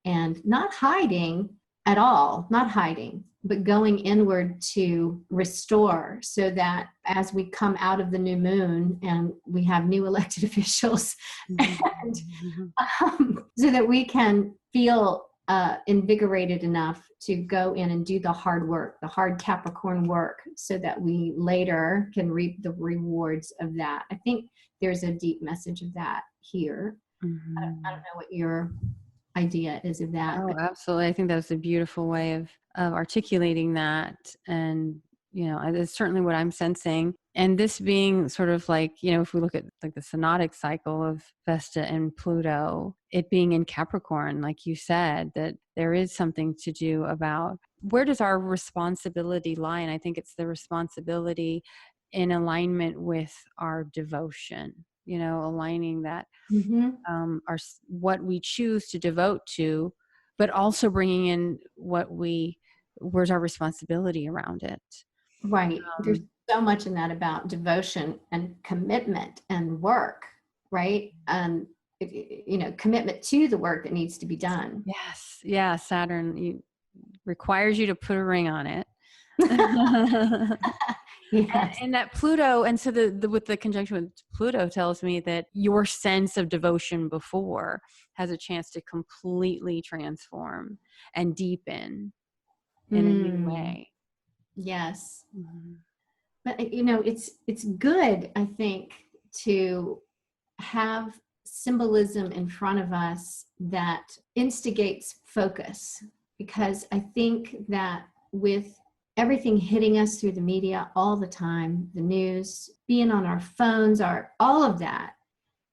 and not hiding at all, not hiding, but going inward to restore, so that as we come out of the new moon and we have new elected officials, and so that we can feel invigorated enough to go in and do the hard work, the hard Capricorn work, so that we later can reap the rewards of that. I think there's a deep message of that here. I don't know what your idea is of that. Oh, absolutely. I think that's a beautiful way of articulating that. And, it's certainly what I'm sensing. And this being sort of like, if we look at like the synodic cycle of Vesta and Pluto, it being in Capricorn, like you said, that there is something to do about where does our responsibility lie? And I think it's the responsibility in alignment with our devotion, aligning that what we choose to devote to, but also bringing in where's our responsibility around it. Right. There's so much in that about devotion and commitment and work, right? Commitment to the work that needs to be done. Yes. Yeah. Saturn requires you to put a ring on it. Yes. And that Pluto, and so with the conjunction with Pluto tells me that your sense of devotion before has a chance to completely transform and deepen in a new way. Yes. But it's good, I think, to have symbolism in front of us that instigates focus, because I think that with everything hitting us through the media all the time, the news, being on our phones, all of that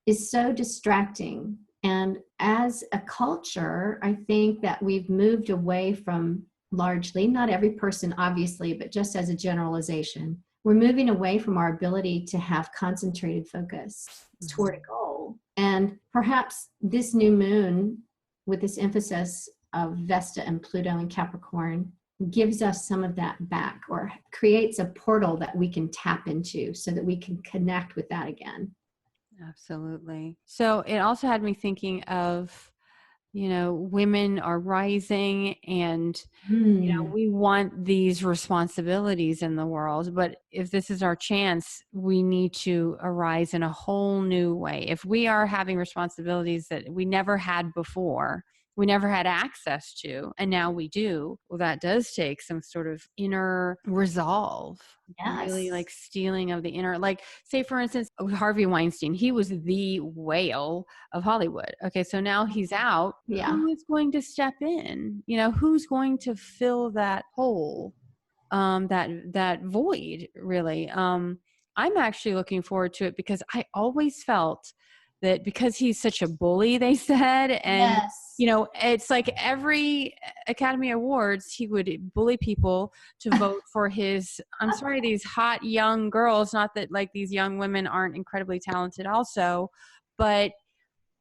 is so distracting. And as a culture, I think that we've moved away from, largely, not every person obviously, but just as a generalization, we're moving away from our ability to have concentrated focus toward a goal. And perhaps this new moon, with this emphasis of Vesta and Pluto and Capricorn, gives us some of that back, or creates a portal that we can tap into so that we can connect with that again. Absolutely. So it also had me thinking of, women are rising, and, we want these responsibilities in the world. But if this is our chance, we need to arise in a whole new way. If we are having responsibilities that we never had before, we never had access to, and now we do, well, that does take some sort of inner resolve. Yes. Really like stealing of the inner, like say for instance, Harvey Weinstein, he was the whale of Hollywood. Okay. So now he's out. Yeah. Who is going to step in? Who's going to fill that hole? That void, really. I'm actually looking forward to it, because I always felt that because he's such a bully, they said, and Yes. it's like every Academy Awards, he would bully people to vote for his, I'm sorry, these hot young girls, not that like these young women aren't incredibly talented also, but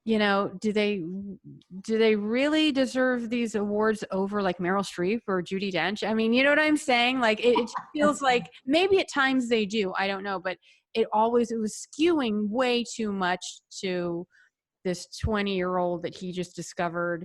do they really deserve these awards over like Meryl Streep or Judi Dench? I mean, you know what I'm saying? Like it feels like maybe at times they do, I don't know, but it was skewing way too much to this 20-year-old that he just discovered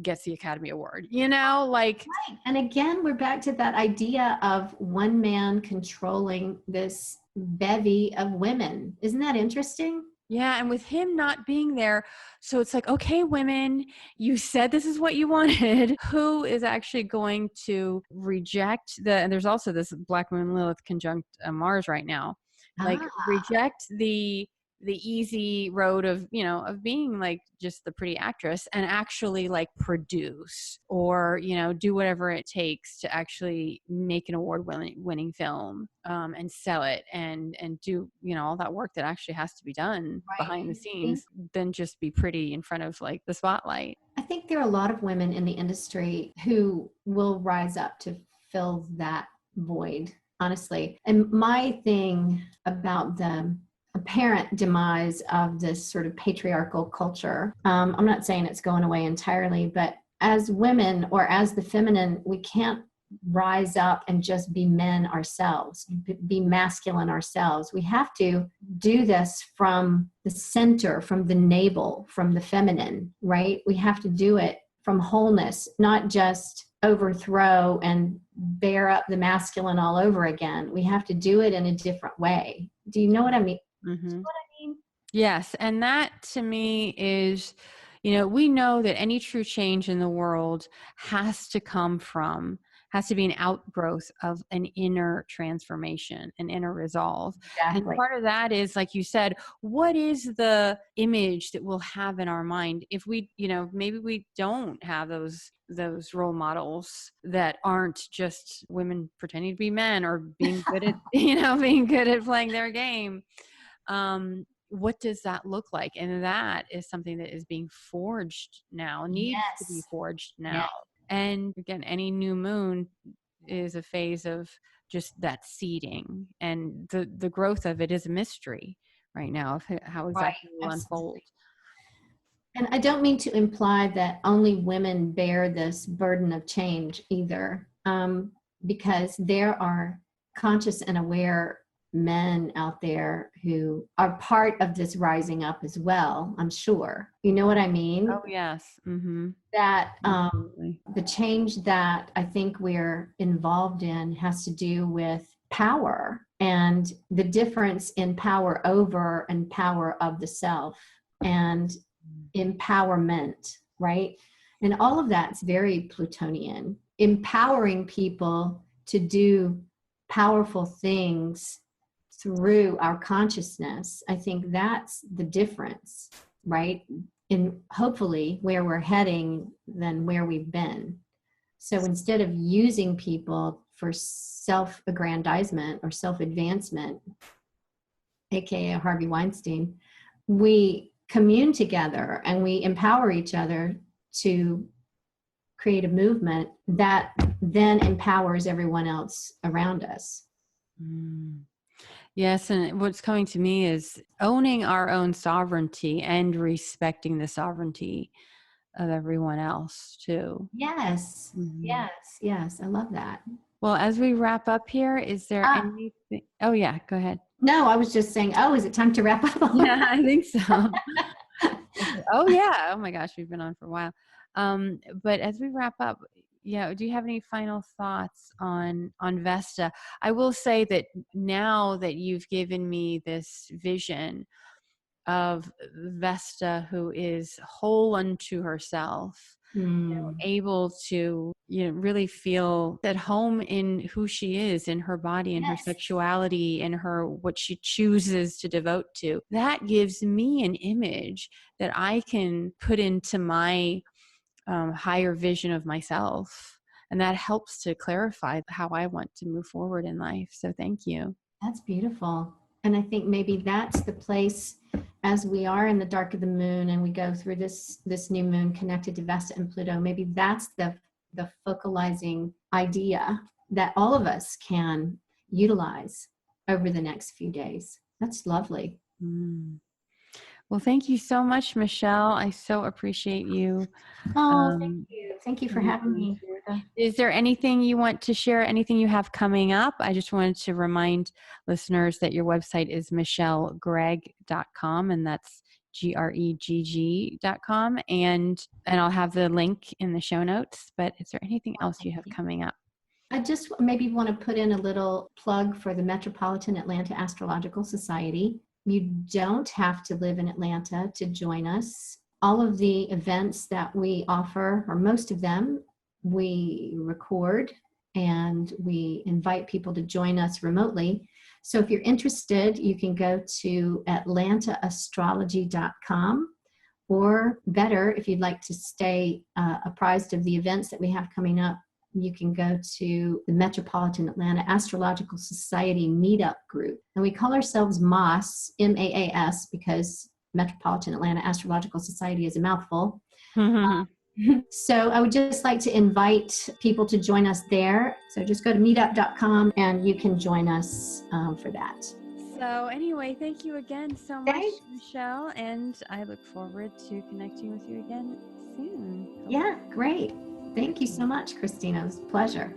gets the Academy Award, like. Right. And again, we're back to that idea of one man controlling this bevy of women. Isn't that interesting? Yeah. And with him not being there, so it's like, okay, women, you said this is what you wanted. Who is actually going to reject and there's also this Black Moon Lilith conjunct Mars right now, like reject the the easy road of, of being like just the pretty actress, and actually like produce or, do whatever it takes to actually make an award-winning film, and sell it and do, all that work that actually has to be done Right. behind the scenes, than just be pretty in front of like the spotlight. I think there are a lot of women in the industry who will rise up to fill that void, honestly. And my thing about the apparent demise of this sort of patriarchal culture, I'm not saying it's going away entirely, but as women or as the feminine, we can't rise up and just be men ourselves, be masculine ourselves. We have to do this from the center, from the navel, from the feminine, right? We have to do it from wholeness, not just overthrow and bear up the masculine all over again. We have to do it in a different way. Do you know what I mean? Mm-hmm. Do you know what I mean? Yes. And that to me is, we know that any true change in the world has to be an outgrowth of an inner transformation, an inner resolve. Exactly. And part of that is, like you said, what is the image that we'll have in our mind if we, maybe we don't have those role models that aren't just women pretending to be men or being good at, being good at playing their game. What does that look like? And that is something that is being forged now, needs to be forged now. Yes. And again, any new moon is a phase of just that seeding, and the growth of it is a mystery right now of how exactly it will unfold. And I don't mean to imply that only women bear this burden of change either, because there are conscious and aware men out there who are part of this rising up as well, I'm sure. You know what I mean? Oh, yes. Mm-hmm. That the change that I think we're involved in has to do with power and the difference in power over and power of the self and empowerment, right? And all of that's very Plutonian. Empowering people to do powerful things through our consciousness. I think that's the difference, right? In hopefully where we're heading than where we've been. So instead of using people for self-aggrandizement or self-advancement, aka Harvey Weinstein, we commune together and we empower each other to create a movement that then empowers everyone else around us. Yes, and what's coming to me is owning our own sovereignty and respecting the sovereignty of everyone else too. Yes, yes, I love that. Well, as we wrap up here, is there anything? Oh yeah, go ahead. No, I was just saying, is it time to wrap up? Yeah, I think so. Oh yeah. Oh my gosh, we've been on for a while. But as we wrap up, do you have any final thoughts on Vesta? I will say that now that you've given me this vision of Vesta, who is whole unto herself, able to really feel at home in who she is, in her body, in her sexuality, in her what she chooses to devote to, that gives me an image that I can put into my higher vision of myself, and that helps to clarify how I want to move forward in life. So thank you. That's beautiful. And I think maybe that's the place, as we are in the dark of the moon and we go through this new moon connected to Vesta and Pluto, maybe that's the focalizing idea that all of us can utilize over the next few days. That's lovely. Well, thank you so much, Michelle. I so appreciate you. Thank you. Thank you for having me. Is there anything you want to share, anything you have coming up? I just wanted to remind listeners that your website is michellegregg.com, and that's GREGG.com. And I'll have the link in the show notes. But is there anything else you have coming up? I just maybe want to put in a little plug for the Metropolitan Atlanta Astrological Society. You don't have to live in Atlanta to join us. All of the events that we offer, or most of them, we record and we invite people to join us remotely. So if you're interested, you can go to atlantaastrology.com. Or better, if you'd like to stay apprised of the events that we have coming up, you can go to the Metropolitan Atlanta Astrological Society meetup group. And we call ourselves MAAS, M-A-A-S, because Metropolitan Atlanta Astrological Society is a mouthful. So I would just like to invite people to join us there. So just go to meetup.com and you can join us for that. So anyway, thank you again so much, Michelle, and I look forward to connecting with you again soon. Yeah, great. Thank you so much, Christina. It was a pleasure.